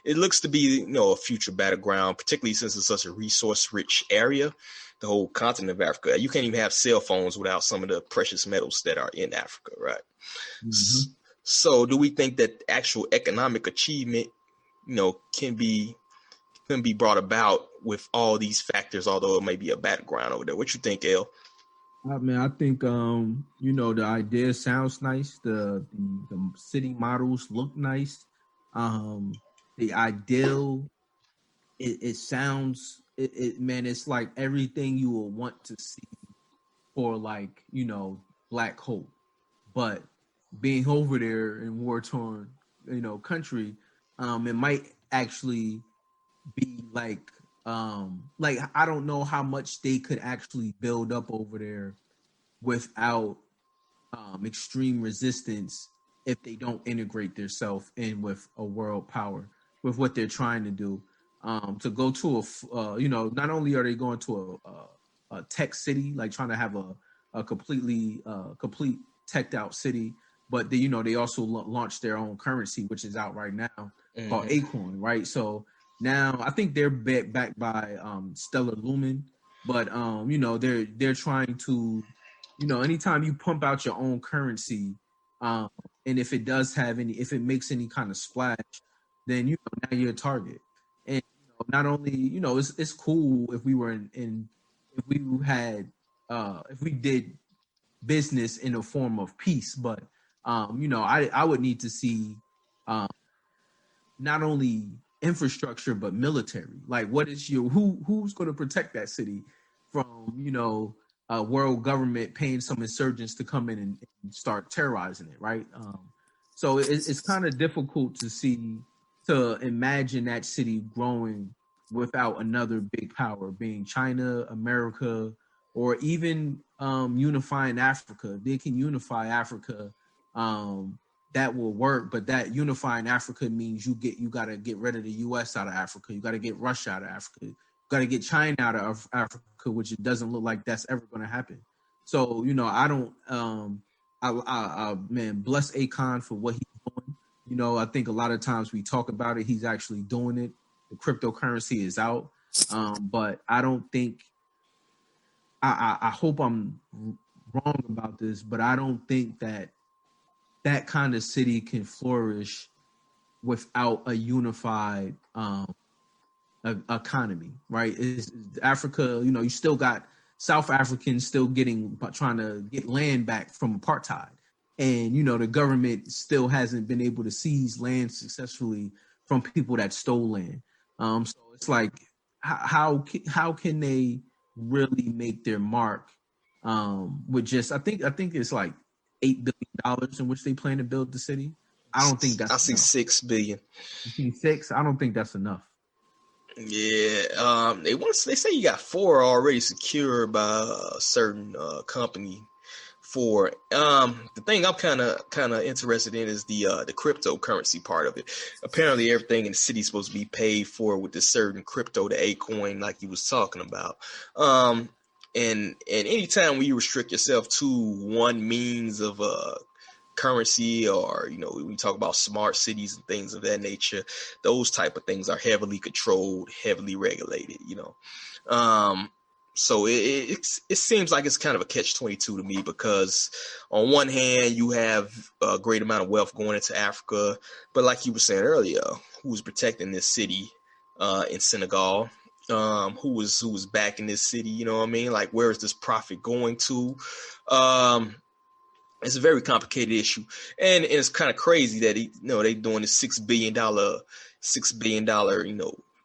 It looks to be, a future battleground, particularly since it's such a resource-rich area, the whole continent of Africa. You can't even have cell phones without some of the precious metals that are in Africa, right? Mm-hmm. So do we think that actual economic achievement, can be brought about with all these factors, although it may be a battleground over there? What you think, El? I mean, I think the idea sounds nice. The city models look nice. The ideal, it sounds man, it's like everything you will want to see for Black hope. But being over there in war-torn, country, it might actually be like I don't know how much they could actually build up over there without extreme resistance if they don't integrate themselves in with a world power, with what they're trying to do. To go to not only are they going to a tech city, like trying to have a complete teched out city, but they also launched their own currency, which is out right now, called Akon, right? So now I think they're backed by Stellar Lumen, but they're trying to, anytime you pump out your own currency, and if it makes any kind of splash, then now you're a target. And not only it's cool if we were if we did business in a form of peace, but I would need to see not only infrastructure but military. Like, what is who's going to protect that city from a world government paying some insurgents to come in and start terrorizing it, right? So it's kind of difficult to imagine that city growing without another big power, being China, America, or even unifying Africa. They can unify Africa, that will work, but that unifying Africa means you got to get rid of the U.S. out of Africa. You got to get Russia out of Africa. You got to get China out of Africa, which it doesn't look like that's ever going to happen. So I don't. Man, bless Akon for what he's doing. I think a lot of times we talk about it, he's actually doing it. The cryptocurrency is out, but I don't think. I hope I'm wrong about this, but I don't think that kind of city can flourish without a unified economy, right? Africa, you still got South Africans still trying to get land back from apartheid. And, the government still hasn't been able to seize land successfully from people that stole land. So it's like, how can they really make their mark with just, I think it's like $8 billion in which they plan to build the city. I don't think that's enough. $6 billion. You see 6? I don't think that's enough. Yeah, they say you got 4 already secured by a certain company. The thing I'm kind of interested in is the cryptocurrency part of it. Apparently, everything in the city is supposed to be paid for with this certain crypto, the Akon, like you was talking about. And anytime when you restrict yourself to one means of currency, or we talk about smart cities and things of that nature. Those type of things are heavily controlled, heavily regulated. So it seems like it's kind of a catch-22 to me, because on one hand you have a great amount of wealth going into Africa, but like you were saying earlier, who's protecting this city in Senegal? Who was backing this city? You know what I mean? Like, where is this profit going to? It's a very complicated issue, and it's kind of crazy that they doing this $6 billion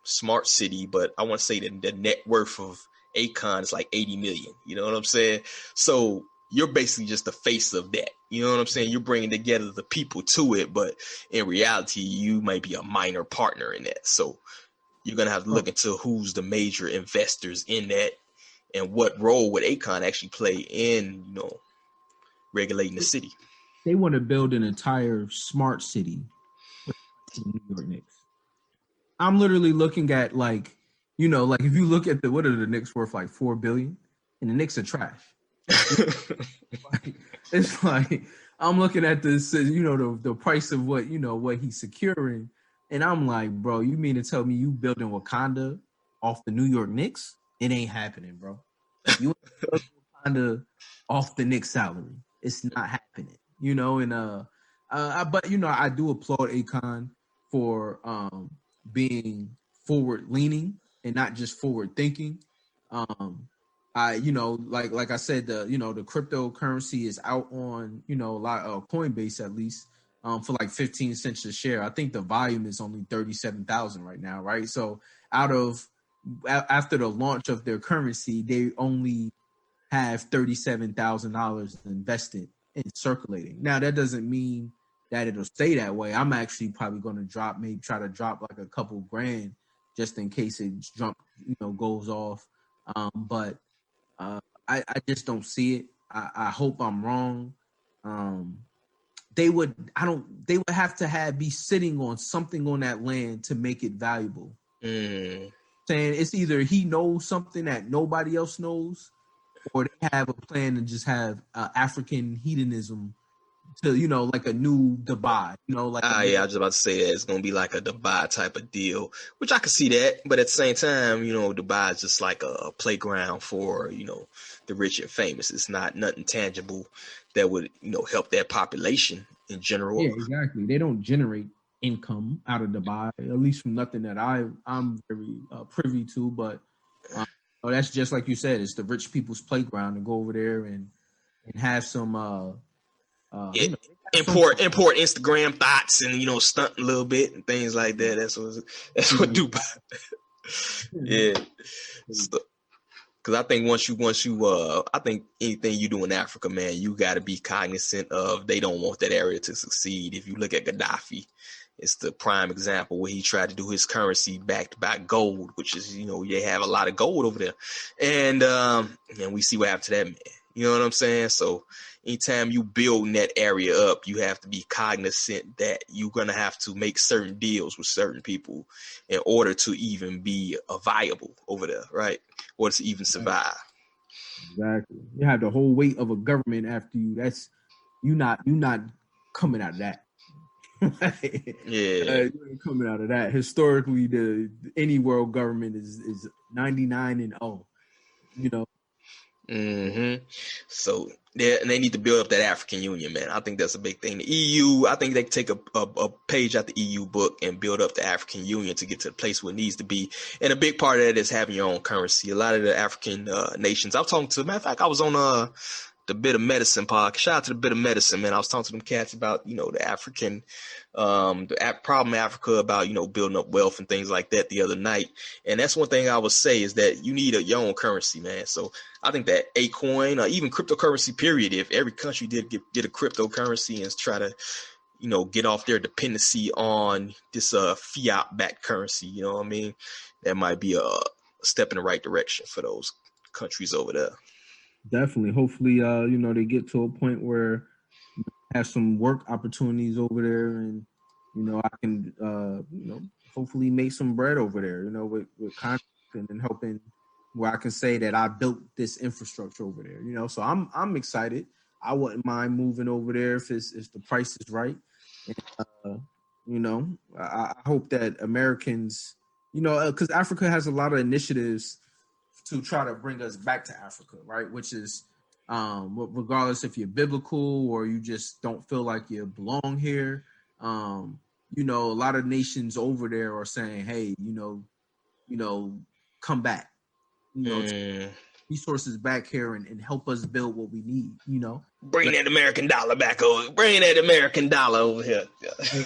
smart city, but I want to say that the net worth of Akon is like 80 million. You know what I'm saying? So you're basically just the face of that. You know what I'm saying? You're bringing together the people to it, but in reality, you might be a minor partner in that. So you're gonna have to look into who's the major investors in that, and what role would Akon actually play in regulating the city. They want to build an entire smart city for the New York Knicks. I'm literally looking at like if you look at what are the Knicks worth, like $4 billion, and the Knicks are trash. It's like I'm looking at this, the price of what he's securing, and I'm like, bro, you mean to tell me you building Wakanda off the New York Knicks? It ain't happening, bro. You ain't Wakanda off the Knicks salary. It's not happening, but I do applaud Akon for being forward leaning and not just forward thinking. Like I said, the cryptocurrency is out on a lot of Coinbase, at least for like 15 cents a share. I think the volume is only 37,000 right now, right? So after the launch of their currency, they only have $37,000 invested in circulating. Now, that doesn't mean that it'll stay that way. I'm actually probably going to try to drop like a couple grand just in case it goes off. But I just don't see it. I hope I'm wrong. They would have to be sitting on something on that land to make it valuable. Saying it's either he knows something that nobody else knows, or they have a plan to just have African hedonism to, like a new Dubai, I was about to say that it's going to be like a Dubai type of deal, which I could see that. But at the same time, Dubai is just like a playground for, the rich and famous. It's not nothing tangible that would, help that population in general. Yeah, exactly. They don't generate income out of Dubai, at least from nothing that I'm very privy to. But that's just like you said, it's the rich people's playground, to go over there and have some import Instagram thoughts and stunt a little bit and things like that. That's what Dubai. Yeah, because I think once you I think anything you do in Africa, man, you got to be cognizant of they don't want that area to succeed. If you look at Gaddafi, it's the prime example where he tried to do his currency backed by gold, which is they have a lot of gold over there, and we see what happened to that man. You know what I'm saying? So anytime you build that area up, you have to be cognizant that you're going to have to make certain deals with certain people in order to even be viable over there, right? Or to even survive. Exactly. You have the whole weight of a government after you. That's you not coming out of that. Yeah. You ain't coming out of that. Historically, any world government is 99-0. So they need to build up that African Union, man. I think that's a big thing. The EU, I think they take a page out the EU book and build up the African Union to get to the place where it needs to be. And a big part of that is having your own currency. A lot of the African nations, I was talking to, matter of fact, I was on the Bit of Medicine podcast. Shout out to the Bit of Medicine, man. I was talking to them cats about, the African, problem in Africa about, building up wealth and things like that the other night. And that's one thing I would say is that you need your own currency, man. So I think that Akon, or even cryptocurrency period, if every country did a cryptocurrency and try to, get off their dependency on this fiat backed currency, you know what I mean? That might be a step in the right direction for those countries over there. Definitely. Hopefully, they get to a point where have some work opportunities over there, and I can, hopefully make some bread over there, with contracting and helping, where I can say that I built this infrastructure over there, So I'm excited. I wouldn't mind moving over there if the price is right. And, I hope that Americans, because Africa has a lot of initiatives to try to bring us back to Africa, right? Which is, regardless if you're biblical or you just don't feel like you belong here. A lot of nations over there are saying, hey, come back, resources back here and help us build what we need, Bring that American dollar back over. Bring that American dollar over here.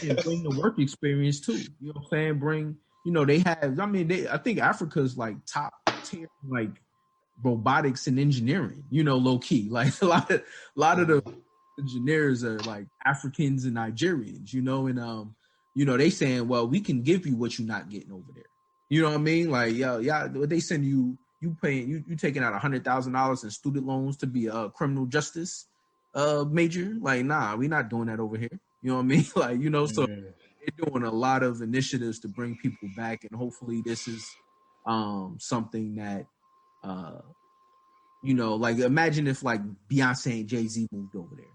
and bring the work experience too. You know what I'm saying? Bring, they have, I think Africa's like top tier, like robotics and engineering, low key. Like a lot of the engineers are like Africans and Nigerians, and they saying, well, we can give you what you're not getting over there. You know what I mean? Like, what they send you paying, you taking out $100,000 in student loans to be a criminal justice major. Like, nah, we're not doing that over here. You know what I mean? Like, so they're doing a lot of initiatives to bring people back, and hopefully this is something that like imagine if like Beyonce and Jay-Z moved over there.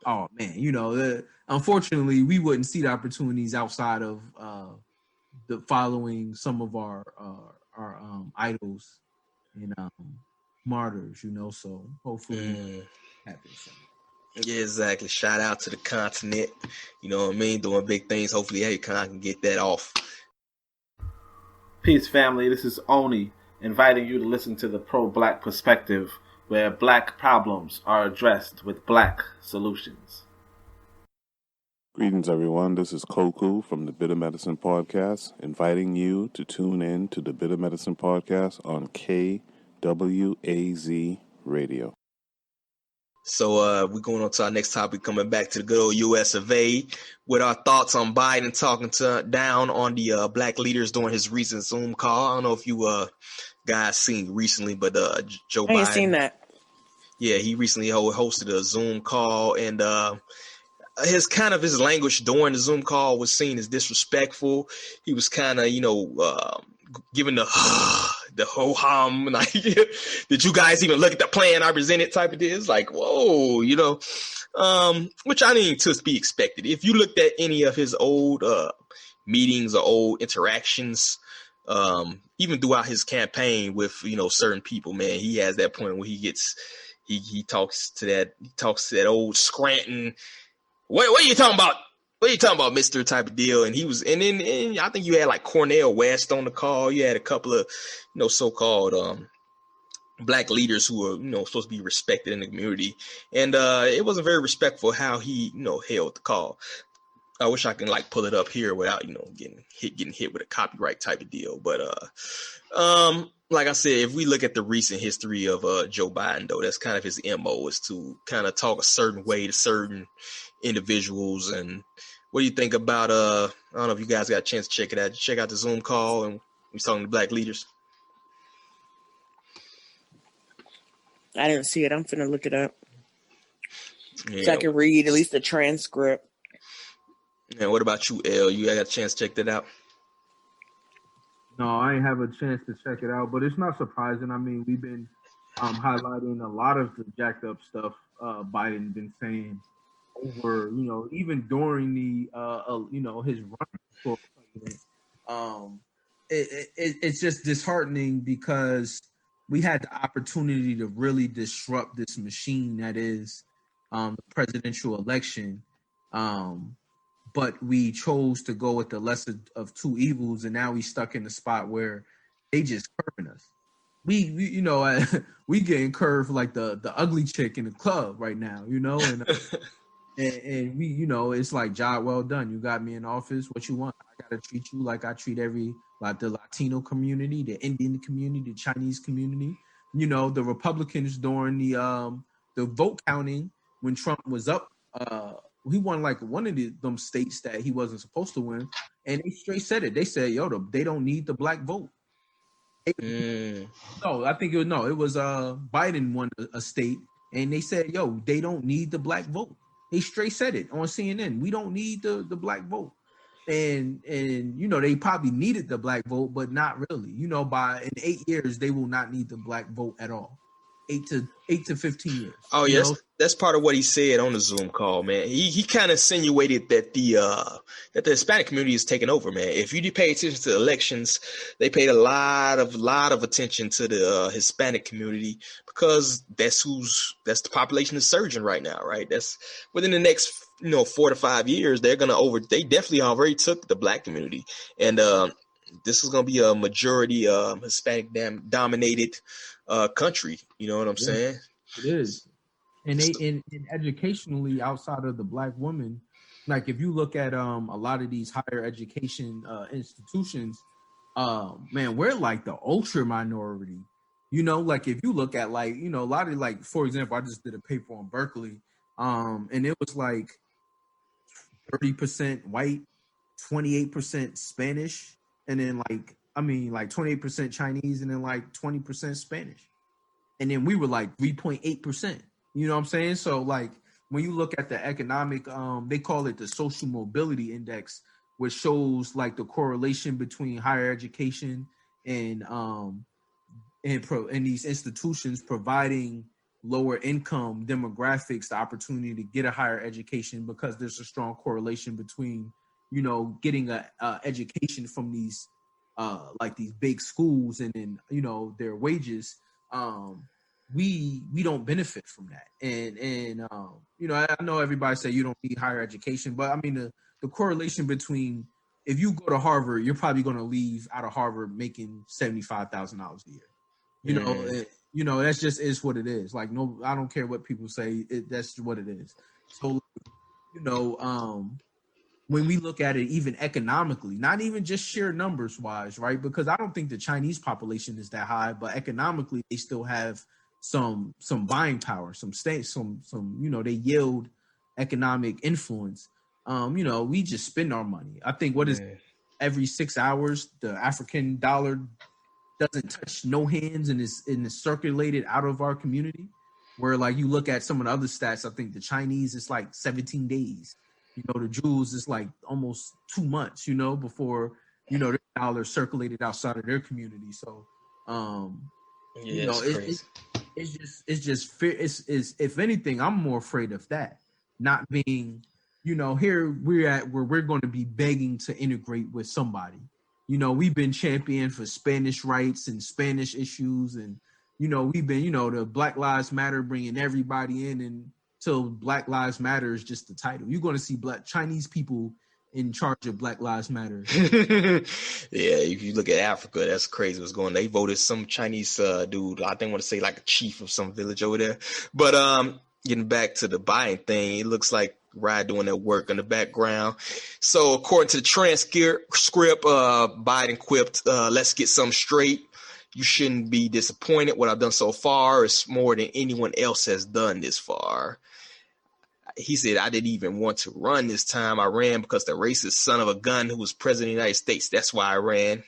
Oh man, unfortunately we wouldn't see the opportunities outside of the following some of our idols and martyrs, so hopefully happens. Yeah, exactly. Shout out to the continent, you know what I mean, doing big things. Hopefully Akon can get that off. Peace, family. This is Oni, inviting you to listen to the Pro-Black Perspective, where Black problems are addressed with Black solutions. Greetings, everyone. This is Koku from the Bitter Medicine Podcast, inviting you to tune in to the Bitter Medicine Podcast on KWAZ Radio. So we're going on to our next topic, coming back to the good old U.S. of A. with our thoughts on Biden talking down on the black leaders during his recent Zoom call. I don't know if you guys seen recently, but Joe Biden. I ain't seen that. Yeah, he recently hosted a Zoom call, and his language during the Zoom call was seen as disrespectful. He was kind of, giving the ho hum, like, did you guys even look at the plan I presented type of deal? It's like, whoa, which I think to be expected. If you looked at any of his old meetings or old interactions, even throughout his campaign with, certain people, man, he has that point where he talks to that old Scranton. What are you talking about? What are you talking about, Mr. type of deal? And and I think you had like Cornel West on the call. You had a couple of, so-called black leaders who were, supposed to be respected in the community. And it wasn't very respectful how he, held the call. I wish I can like pull it up here without, getting hit with a copyright type of deal. But like I said, if we look at the recent history of Joe Biden, though, that's kind of his MO, is to kind of talk a certain way to certain individuals. And what do you think about I don't know if you guys got a chance to check it out. Check out the Zoom call and we're talking to black leaders. I didn't see it. I'm finna look it up. Yeah. So I can read at least the transcript. And what about you, L? You got a chance to check that out? No, I ain't have a chance to check it out, but it's not surprising. I mean, we've been highlighting a lot of the jacked up stuff Biden been saying over, even during the his run for president. It's just disheartening because we had the opportunity to really disrupt this machine that is the presidential election. But we chose to go with the lesser of two evils, and now we stuck in the spot where they just curving us. We we getting curved like the ugly chick in the club right now, and and we, it's like, job well done. You got me in office. What you want? I gotta treat you like I treat the Latino community, the Indian community, the Chinese community. The Republicans during the vote counting when Trump was up. He won like one of them states that he wasn't supposed to win, and they straight said it. They said, they don't need the black vote. No, I think it was Biden won a state, and they said, they don't need the black vote. They straight said it on CNN. We don't need the black vote. And they probably needed the black vote, but not really. By in 8 years, they will not need the black vote at all. 8 to 15 years. Oh yes, that's part of what he said on the Zoom call, man. He kind of insinuated that the Hispanic community is taking over, man. If you pay attention to elections, they paid a lot of attention to the Hispanic community because that's the population is surging right now, right? That's within the next 4 to 5 years, they definitely already took the black community, and this is gonna be a majority Hispanic dominated country. You know what I'm saying? It is. And they in educationally outside of the black woman, like if you look at a lot of these higher education institutions, man, we're like the ultra minority. Like if you look at like, a lot of like, for example, I just did a paper on Berkeley, and it was like 30% white, 28% Spanish, and then like 28% Chinese, and then like 20% Spanish. And then we were like 3.8%. You know what I'm saying? So like when you look at the economic, they call it the social mobility index, which shows like the correlation between higher education and these institutions providing lower income demographics the opportunity to get a higher education, because there's a strong correlation between, getting a education from these like these big schools and then, their wages. We don't benefit from that. And I know everybody say you don't need higher education, but I mean the correlation between, if you go to Harvard, you're probably going to leave out of Harvard making $75,000 a year. That's just is what it is. Like, no, I don't care what people say. That's what it is. So, when we look at it, even economically, not even just sheer numbers wise, right? Because I don't think the Chinese population is that high, but economically they still have some buying power, some they yield economic influence. We just spend our money. I think every 6 hours the African dollar doesn't touch no hands and is circulated out of our community. Where like you look at some of the other stats, I think the Chinese is like 17 days. The Jews is like almost 2 months, before their dollar circulated outside of their community. So it's just fear. It's if anything, I'm more afraid of that not being, here we're at where we're going to be begging to integrate with somebody. We've been championed for Spanish rights and Spanish issues, and we've been, the Black Lives Matter, bringing everybody in, and till Black Lives Matter is just the title. You're going to see Chinese people in charge of Black Lives Matter. Yeah, if you look at Africa, that's crazy what's going on. They voted some Chinese dude, I think want to say like a chief of some village over there. But getting back to the buying thing, it looks like Ride doing that work in the background. So according to the transcript, Biden quipped, let's get something straight. You shouldn't be disappointed. What I've done so far is more than anyone else has done this far. He said, I didn't even want to run this time. I ran because the racist son of a gun who was president of the United States. That's why I ran.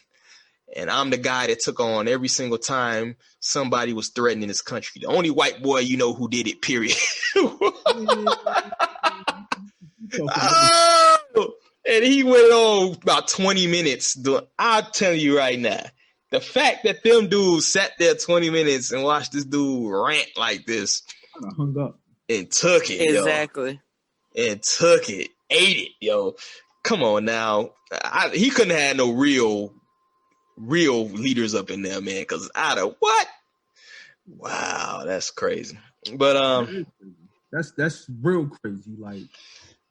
And I'm the guy that took on every single time somebody was threatening this country. The only white boy who did it, period. Oh, and he went on about 20 minutes. I'll tell you right now, the fact that them dudes sat there 20 minutes and watched this dude rant like this, I hung up and took it, exactly, and took it, ate it, yo. Come on now, he couldn't have had no real leaders up in there, man. Because out of what? Wow, that's crazy. But that's real crazy, like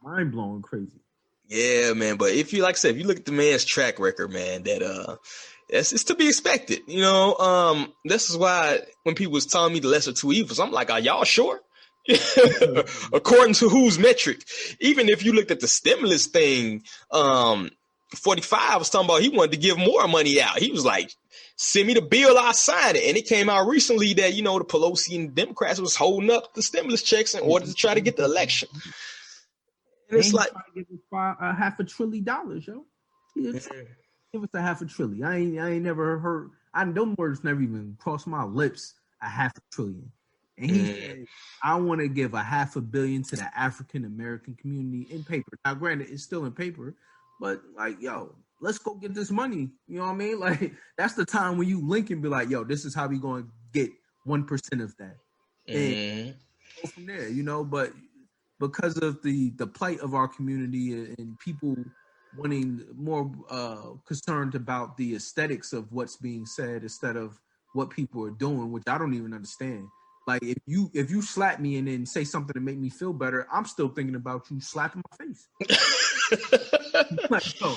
mind blowing crazy. Yeah, man. But if you, like I said, if you look at the man's track record, man, that it's to be expected. This is why when people was telling me the lesser two evils, I'm like, are y'all sure? According to whose metric? Even if you looked at the stimulus thing, 45 was talking about he wanted to give more money out. He was like, send me the bill, I'll sign it. And it came out recently that, the Pelosi and the Democrats was holding up the stimulus checks in order to try to get the election. And it's like, give us $500 billion, yo. Give us $500 billion. I ain't never heard. Those words never even crossed my lips. $500 billion. And he said, I want to give $500 million to the African American community in paper. Now, granted, it's still in paper, but like, yo, let's go get this money. You know what I mean? Like, that's the time when you link and be like, yo, this is how we going to get 1% of that. and go from there, but because of the plight of our community and people wanting more concerned about the aesthetics of what's being said instead of what people are doing, which I don't even understand. Like if you slap me and then say something to make me feel better, I'm still thinking about you slapping my face. Like, so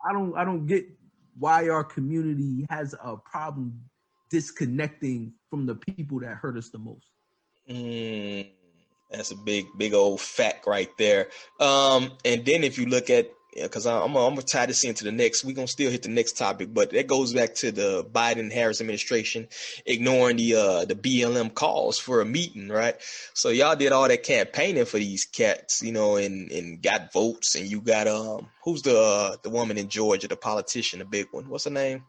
I don't get why our community has a problem disconnecting from the people that hurt us the most. That's a big old fact right there. And then if you look at, because I'm gonna tie this into the next, we're gonna still hit the next topic, but that goes back to the Biden-Harris administration ignoring the BLM calls for a meeting, right? So y'all did all that campaigning for these cats, and got votes, and you got who's the woman in Georgia, the politician, the big one? What's her name?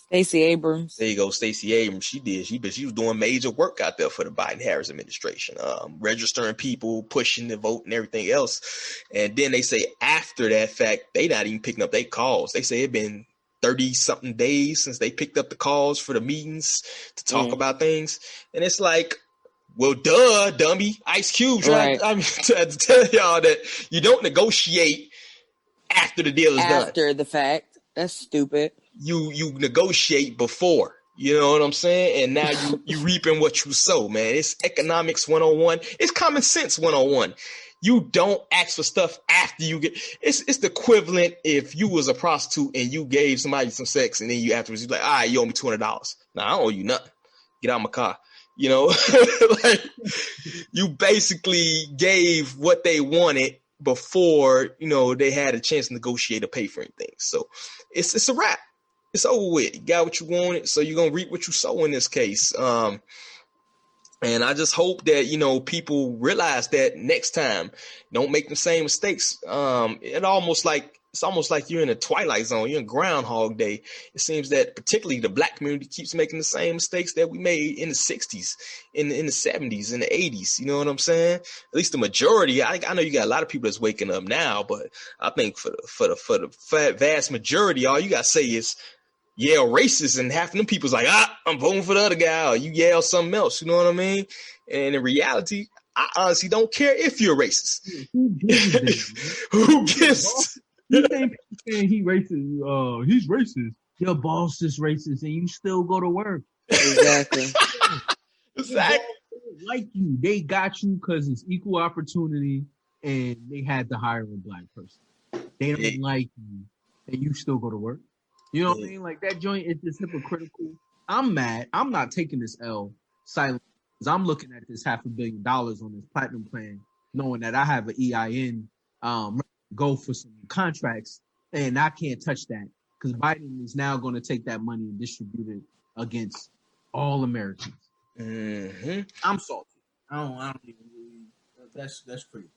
Stacey Abrams. There you go, Stacey Abrams. She was doing major work out there for the Biden-Harris administration, registering people, pushing the vote and everything else. And then they say after that fact, they not even picking up their calls. They say it's been 30-something days since they picked up the calls for the meetings to talk about things. And it's like, well, duh, dummy. Ice Cube tried to tell y'all that you don't negotiate after the deal is done. After the fact. That's stupid. You negotiate before, you know what I'm saying? And now you reaping what you sow, man. It's economics 101. It's common sense 101. You don't ask for stuff after you get. It's the equivalent if you was a prostitute and you gave somebody some sex and then you afterwards you're like, all right, you owe me $200. Nah, I don't owe you nothing. Get out of my car. Like you basically gave what they wanted before they had a chance to negotiate or pay for anything. So it's a wrap. It's over with. You got what you wanted, so you're gonna reap what you sow in this case. And I just hope that people realize that next time, don't make the same mistakes. It's almost like you're in a Twilight Zone. You're in Groundhog Day. It seems that particularly the Black community keeps making the same mistakes that we made in the 60s, in the 70s, in the 80s. You know what I'm saying? At least the majority. I know you got a lot of people that's waking up now, but I think for the vast majority, all you got to say is yell racist, and half of them people's like, I'm voting for the other guy, or you yell something else. You know what I mean? And in reality, I honestly don't care if you're racist. Who gives? You think people saying he racist? He's racist. Your boss is racist, and you still go to work. Exactly. Like you, they got you because it's equal opportunity, and they had to hire a Black person. They don't like you, and you still go to work. You know what I mean? Like that joint is just hypocritical. I'm mad. I'm not taking this L silently because I'm looking at this $500 million on this platinum plan, knowing that I have an EIN go for some contracts, and I can't touch that because Biden is now going to take that money and distribute it against all Americans. I'm salty. I don't even really. That's crazy.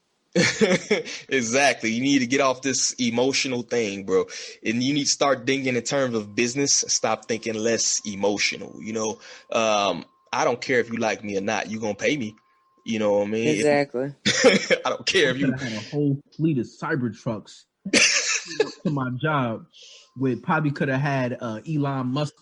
Exactly. You need to get off this emotional thing, bro. And you need to start thinking in terms of business. Stop thinking less emotional. I don't care if you like me or not. You're going to pay me. You know what I mean? Exactly. I don't care if you had a whole fleet of cyber trucks to my job with probably could have had Elon Musk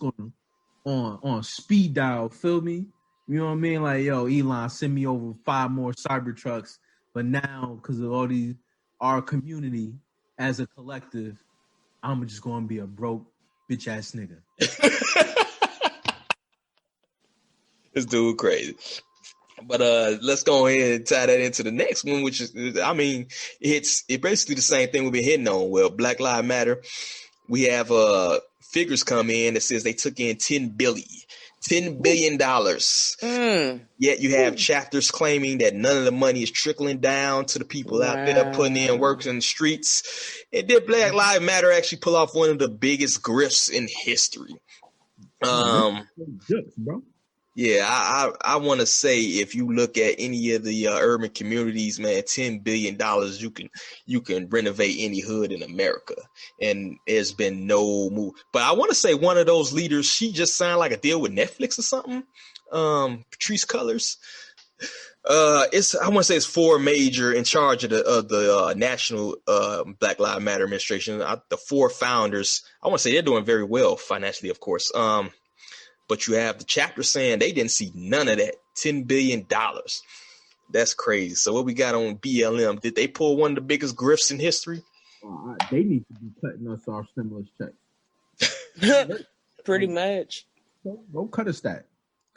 on speed dial. Feel me? You know what I mean? Like, yo, Elon, send me over 5 more cyber trucks. But now, because of all our community as a collective, I'm just going to be a broke bitch ass nigga. This dude crazy. But let's go ahead and tie that into the next one, which is, it's basically the same thing we've been hitting on. Well, Black Lives Matter. We have figures come in that says they took in $10 billion. Yet you have chapters claiming that none of the money is trickling down to the people out there putting in work in the streets. And did Black Lives Matter actually pull off one of the biggest grifts in history? Bro. Yeah, I want to say if you look at any of the urban communities, man, $10 billion, you can renovate any hood in America, and there's been no move. But I want to say one of those leaders, she just signed like a deal with Netflix or something. Patrice Cullors. I want to say it's 4 major in charge of the national Black Lives Matter administration. The 4 founders. I want to say they're doing very well financially, of course. But you have the chapter saying they didn't see none of that $10 billion. That's crazy. So what we got on BLM? Did they pull one of the biggest grifts in history? They need to be cutting us our stimulus checks. Pretty much. Go cut us that.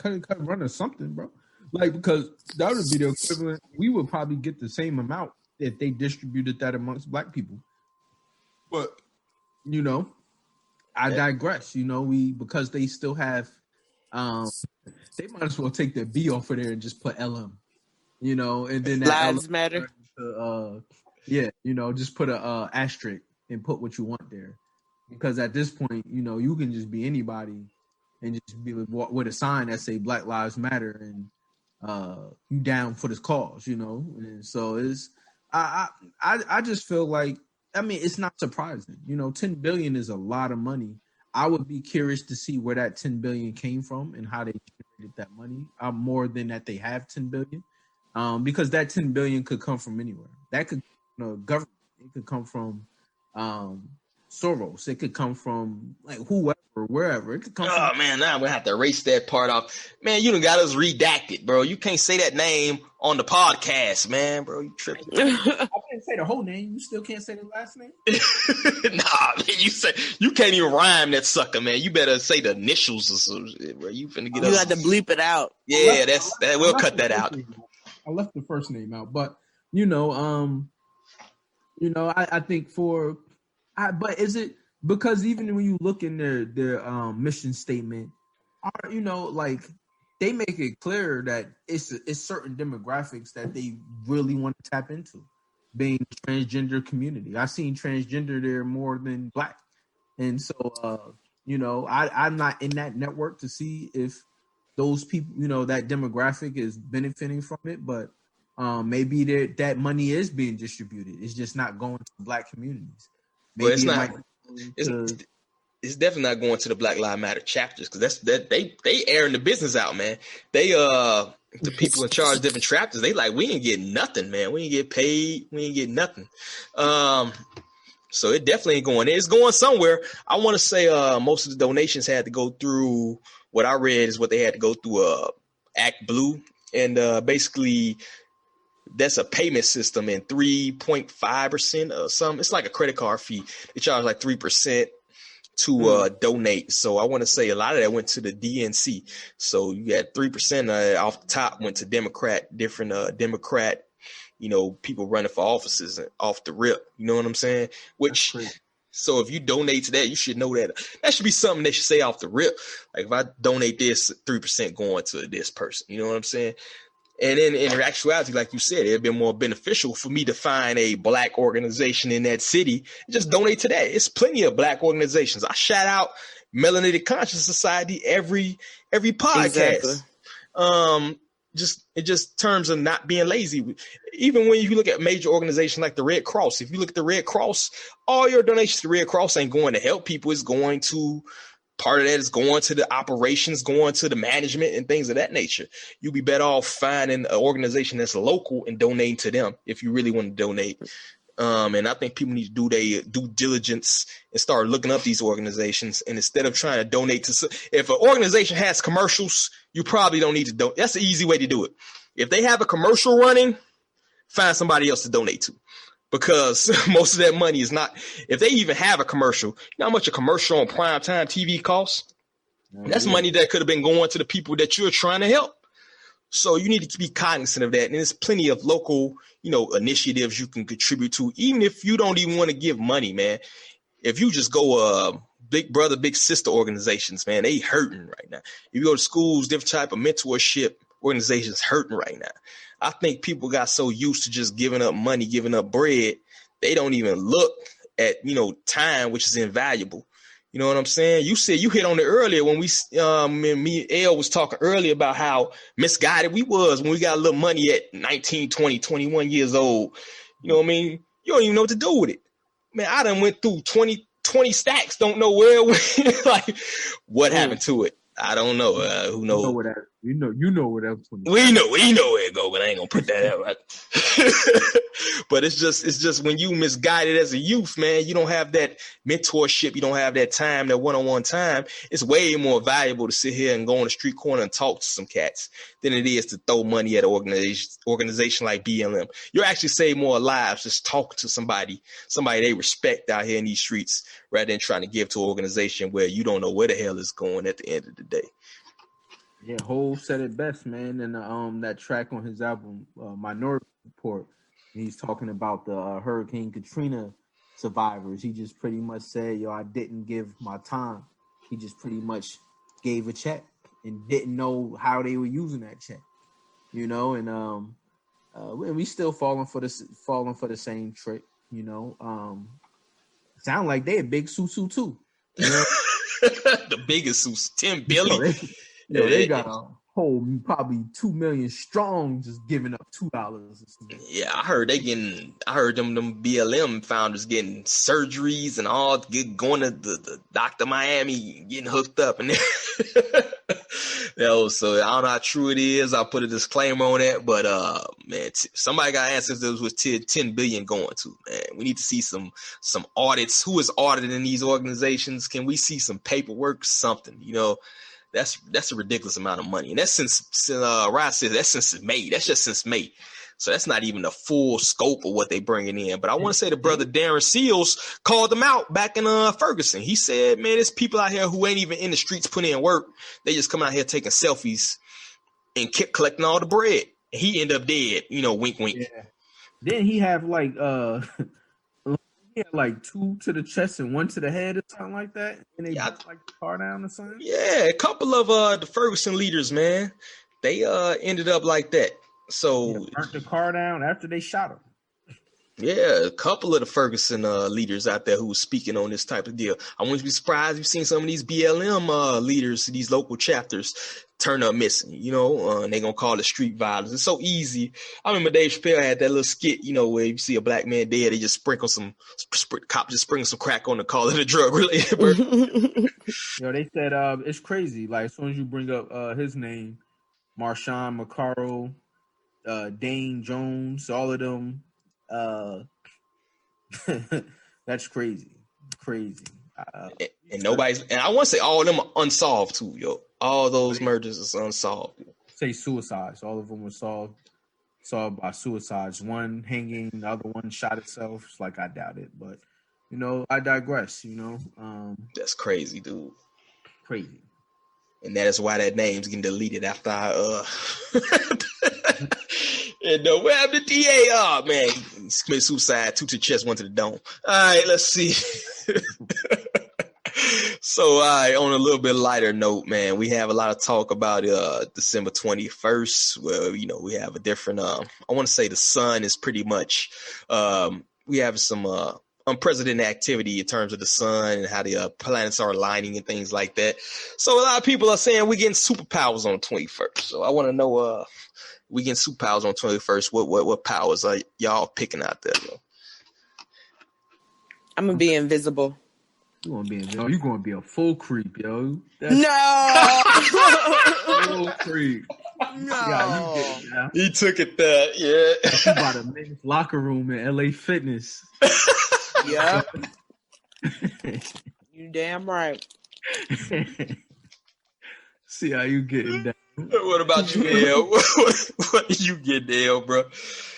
Run us something, bro. Like, because that would be the equivalent. We would probably get the same amount if they distributed that amongst black people. But, I digress. Because they still have, they might as well take their B off of there and just put LM, and then that Lives matter. Just put a asterisk and put what you want there. Because at this point, you can just be anybody and just be with a sign that say Black Lives Matter and you down for this cause, And so I just feel like, it's not surprising. 10 billion is a lot of money. I would be curious to see where that 10 billion came from and how they generated that money, more than that they have 10 billion. Because that 10 billion could come from anywhere. That could, government. It could come from Soros. It could come from whoever, wherever. It could come from. Man, now I'm gonna have to erase that part off. Man, you done got us redacted, bro. You can't say that name on the podcast, man, bro. You tripping. I didn't say the whole name. You still can't say the last name? Nah, man, you can't even rhyme that sucker, man. You better say the initials or some shit, bro. You finna get us. You got to bleep it out. Yeah, we'll cut that out. I left the first name out, but I think but is it because even when you look in their mission statement, they make it clear that it's certain demographics that they really want to tap into, being transgender community. I've seen transgender there more than black, and so I'm not in that network to see if those people, that demographic is benefiting from it, but maybe that money is being distributed. It's just not going to black communities. Well, it's not. It's definitely not going to the Black Lives Matter chapters because they airing the business out, man. They the people in charge of different chapters. They we ain't getting nothing, man. We ain't get paid. We ain't getting nothing. So it definitely ain't going there. It's going somewhere. I want to say most of the donations had to go through. What I read is what they had to go through Act Blue, and basically. That's a payment system, and 3.5% or something. It's like a credit card fee. They charge 3% to donate. So I want to say a lot of that went to the DNC. So you had 3% off the top went to different Democrat, people running for offices off the rip. You know what I'm saying? So if you donate to that, you should know that should be something they should say off the rip. If I donate this, 3% going to this person. You know what I'm saying? And then in actuality, like you said, it'd been more beneficial for me to find a black organization in that city and just donate to that. It's plenty of black organizations. I shout out Melanated Conscious Society every podcast. Exactly. Just terms of not being lazy. Even when you look at major organizations like the Red Cross, if you look at the Red Cross, all your donations to the Red Cross ain't going to help people. It's going to part of that is going to the operations, going to the management and things of that nature. You'll be better off finding an organization that's local and donating to them if you really want to donate. And I think people need to do their due diligence and start looking up these organizations. And instead of trying to donate to, if an organization has commercials, you probably don't need to donate. That's the easy way to do it. If they have a commercial running, find somebody else to donate to. Because most of that money is not, if they even have a commercial, you know how much a commercial on primetime TV costs? That's money that could have been going to the people that you're trying to help. So you need to be cognizant of that. And there's plenty of local, initiatives you can contribute to, even if you don't even want to give money, man. If you just go big brother, big sister organizations, man, they hurting right now. If you go to schools, different type of mentorship organizations hurting right now. I think people got so used to just giving up money, giving up bread, they don't even look at, time, which is invaluable. You know what I'm saying? You said you hit on it earlier when me and El was talking earlier about how misguided we was when we got a little money at 19, 20, 21 years old. You know what I mean? You don't even know what to do with it. Man, I done went through 20 stacks, don't know where it went. What happened to it? I don't know. Who knows? You know what else. We know where it go, but I ain't gonna put that out. Right? But it's just when you misguided as a youth, man, you don't have that mentorship, you don't have that time, that one-on-one time. It's way more valuable to sit here and go on the street corner and talk to some cats than it is to throw money at an organization like BLM. You'll actually save more lives just talking to somebody they respect out here in these streets, rather than trying to give to an organization where you don't know where the hell it's going at the end of the day. Yeah, Hov said it best, man. And that track on his album, Minority Report, he's talking about the Hurricane Katrina survivors. He just pretty much said, "Yo, I didn't give my time." He just pretty much gave a check and didn't know how they were using that check, you know. And we still falling for the same trick, you know. Sound like they a big susu too. You know? The biggest susu, 10 billion. They got a whole probably 2 million strong just giving up $2. Yeah, I heard them BLM founders getting surgeries and all, going to the Dr. Miami, getting hooked up, and so I don't know how true it is. I'll put a disclaimer on that, but man, somebody got answers that was 10 billion going to. Man, we need to see some audits. Who is auditing these organizations? Can we see some paperwork, something? You know. That's a ridiculous amount of money, and that's since Rod said that's since May. That's just since May, so that's not even the full scope of what they bringing in. But I want to say the brother Darren Seals called them out back in Ferguson. He said, "Man, there's people out here who ain't even in the streets putting in work. They just come out here taking selfies and kept collecting all the bread. And he ended up dead. You know, wink, wink." Yeah. Then he have like he had like 2 to the chest and 1 to the head or something like that. And they put like the car down or something. Yeah, a couple of the Ferguson leaders, man, they ended up like that. So burnt the car down after they shot him. Yeah, a couple of the Ferguson leaders out there who was speaking on this type of deal. I wouldn't be surprised if you've seen some of these BLM leaders, these local chapters, turn up missing. You know, and they're going to call it street violence. It's so easy. I remember Dave Chappelle had that little skit, you know, where you see a black man dead, they just sprinkle some crack on to call it a drug-related murder. They said it's crazy. Like, as soon as you bring up his name, Marshawn McCarroll, Dane Jones, all of them, that's crazy. And I want to say all of them are unsolved too, yo. All those murders is unsolved. Say suicides. All of them were solved by suicides. One hanging, the other one shot itself. It's like, I doubt it, but you know, I digress. You know, that's crazy, dude. Crazy. And that is why that name's getting deleted after I and what happened to DA? Oh man, he committed suicide, 2 to the chest, 1 to the dome. All right, let's see. So, all right, on a little bit lighter note, man, we have a lot of talk about December 21st, where, you know, we have a different, I want to say the sun is pretty much, we have some unprecedented activity in terms of the sun and how the planets are aligning and things like that. So a lot of people are saying we're getting superpowers on the 21st. So I want to know, we getting superpowers on 21st. What powers are y'all picking out there, yo? I'm gonna be invisible. You gonna be a full creep, yo. No. Full creep. No. Yeah, you get it now. He took it there, yeah. You about a men's locker room in LA Fitness. Yep. You damn right. See how you getting down. What about you, Dale? What do you get, Dale, bro?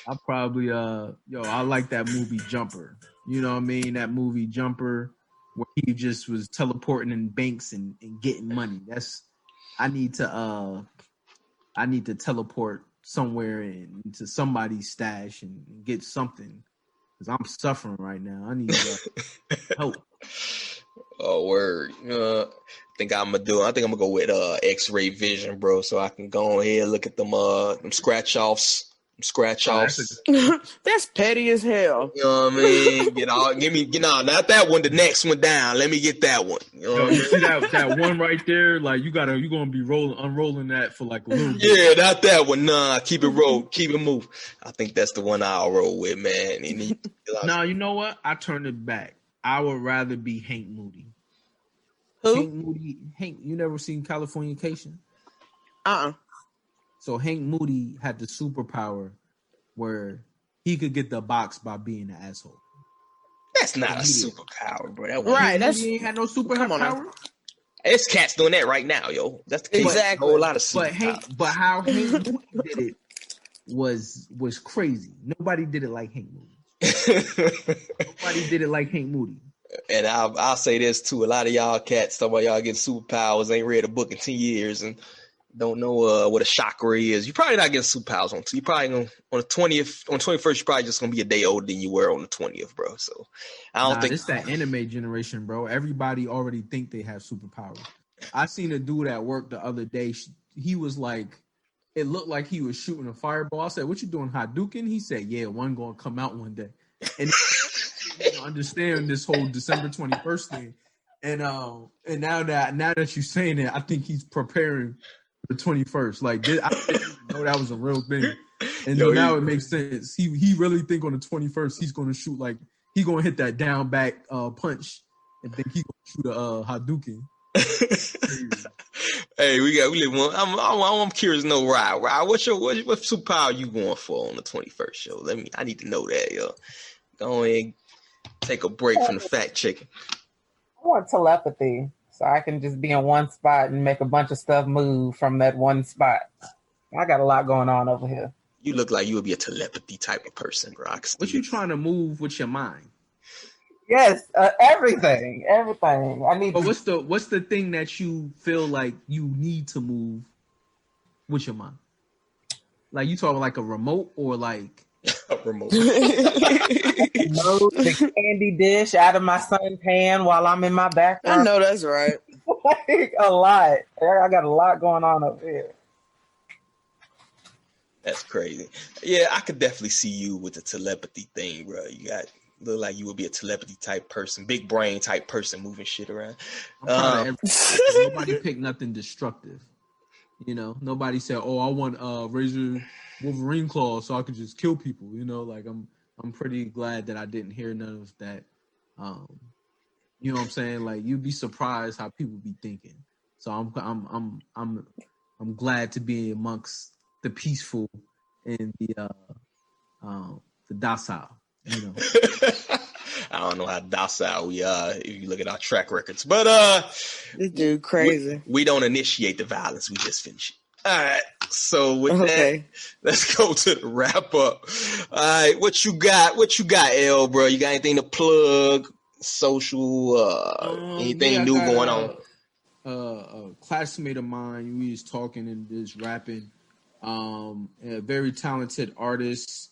I probably I like that movie Jumper. You know what I mean? That movie Jumper, where he just was teleporting in banks and getting money. I need to teleport somewhere into somebody's stash and get something, because I'm suffering right now. I need help. Oh, word. I think I'm gonna go with X-ray vision, bro, so I can go ahead and look at them scratch offs. That's petty as hell. You know what I mean? Not that one, the next one down. Let me get that one. You know what I mean? See that one right there? Like, you're gonna be unrolling that for like a little bit. Yeah, not that one. Nah, keep it roll, keep it move. I think that's the one I'll roll with, man. No, you know what? I turned it back. I would rather be Hank Moody. Who? Hank Moody. Hank, you never seen Californication? So Hank Moody had the superpower where he could get the box by being an asshole. That's not a superpower, bro. That Right, Hank Moody ain't had no superpower. It's cats doing that right now, yo. That's the case. Exactly. A whole lot of superpowers. But how Hank Moody did it was crazy. Nobody did it like Hank Moody. Nobody did it like Hank Moody. And I'll say this too: a lot of y'all cats, some of y'all getting superpowers, ain't read a book in 10 years and don't know what a chakra is. You're probably not getting superpowers on. You probably gonna on the 20th, on 21st, you're probably just gonna be a day older than you were on the 20th, bro. So I don't think it's that anime generation, bro. Everybody already think they have superpowers. I seen a dude at work the other day. He was like, it looked like he was shooting a fireball. I said, "What you doing, Hadouken?" He said, "Yeah, one gonna come out one day." And understand this whole December 21st thing, and now that you're saying it, I think he's preparing for the 21st. Like, I didn't know that was a real thing, and now it makes sense. He really think on the 21st he's going to shoot, like he going to hit that down back punch, and think he going to shoot a Hadouken. Hey, we live one. I'm curious to know, Ryan, what superpower you going for on the 21st, yo? I need to know that, yo. Go ahead, take a break from the fact checking. I want telepathy, so I can just be in one spot and make a bunch of stuff move from that one spot. I got a lot going on over here. You look like you would be a telepathy type of person, bro. What you trying to move with your mind? Yes, everything. I need. But what's the thing that you feel like you need to move with your mind? Like, you talking like a remote or like a remote? The candy dish out of my son's hand while I'm in my background. I know that's right. Like, a lot. I got a lot going on up here. That's crazy. Yeah, I could definitely see you with the telepathy thing, bro. Look like you would be a telepathy type person, big brain type person, moving shit around. Nobody picked nothing destructive. You know, nobody said, "Oh, I want razor Wolverine claws so I could just kill people." You know, like I'm pretty glad that I didn't hear none of that. You know what I'm saying? Like, you'd be surprised how people be thinking. So I'm glad to be amongst the peaceful and the docile. You know. I don't know how docile we are if you look at our track records, but this dude crazy. We don't initiate the violence; we just finish it. All right. So with that, let's go to the wrap up. All right, what you got? L, bro? You got anything to plug? Social? Anything new going on? A classmate of mine, we was talking and just rapping. A very talented artist.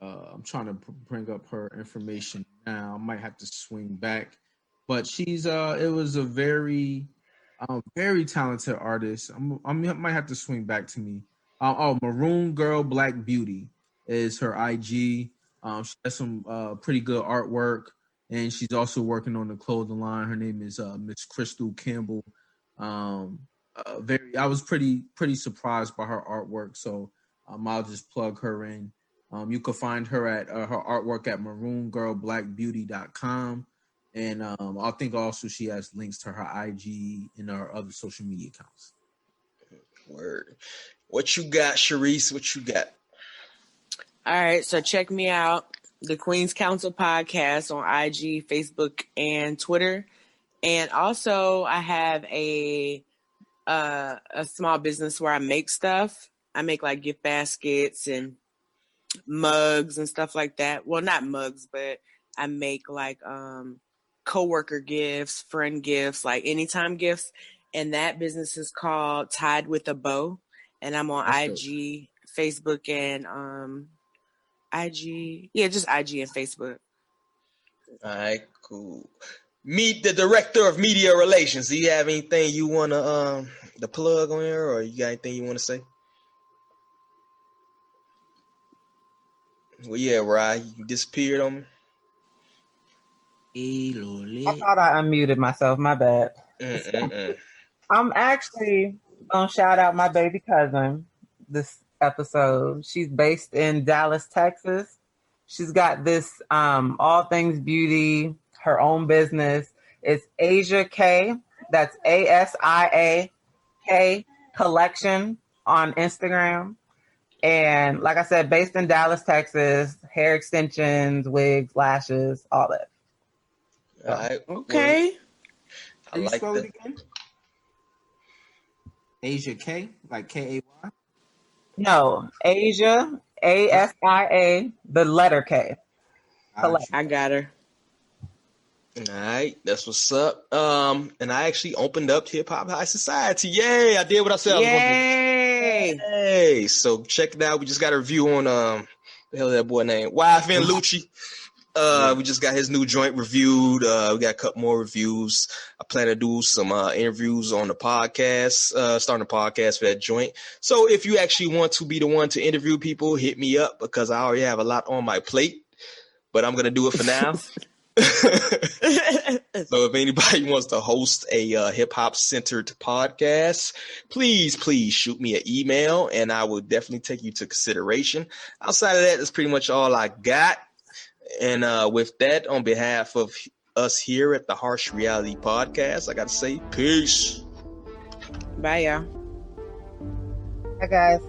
I'm trying to bring up her information now. I might have to swing back, but she's it was a very talented artist. I might have to swing back to me. Maroon Girl Black Beauty is her IG. She has some pretty good artwork, and she's also working on the clothing line. Her name is Miss Crystal Campbell. I was pretty surprised by her artwork, so I'll just plug her in. You can find her at her artwork at maroongirlblackbeauty.com. And I think also she has links to her IG and her other social media accounts. Word. What you got, Sharice? What you got? All right, so check me out, the Queen's Council Podcast on IG, Facebook, and Twitter. And also I have a small business where I make stuff. I make like gift baskets and mugs and stuff like that. Well, not mugs, but I make like coworker gifts, friend gifts, like anytime gifts. And that business is called Tied with a Bow. And I'm on IG, Facebook, and IG. Yeah, just IG and Facebook. All right, cool. Meet the director of media relations. Do you have anything you want to plug on here, or you got anything you want to say? Well, yeah, Rye, you disappeared on me. I thought I unmuted myself. My bad. I'm actually gonna shout out my baby cousin this episode. She's based in Dallas, Texas. She's got this all things beauty, her own business. It's Asia K. That's ASIA K Collection on Instagram. And like I said, based in Dallas, Texas, hair extensions, wigs, lashes, all that. All right. Okay. I like spell that. it again? Asia K, like K-A-Y? No, Asia, ASIA, the letter K. I got her. All right, that's what's up. And I actually opened up Hip Hop High Society. Yay! I did what I said I was gonna do. Yay! Hey, so check it out. We just got a review on the hell is that boy name? YFN Lucci. We just got his new joint reviewed. We got a couple more reviews. I plan to do some interviews on the podcast, starting a podcast for that joint. So if you actually want to be the one to interview people, hit me up because I already have a lot on my plate. But I'm gonna do it for now. So if anybody wants to host a hip-hop centered podcast, please shoot me an email and I will definitely take you to consideration. Outside of that, that's pretty much all I got. And with that, on behalf of us here at the Harsh Reality Podcast, I got to say peace. Bye, y'all. Hi, guys.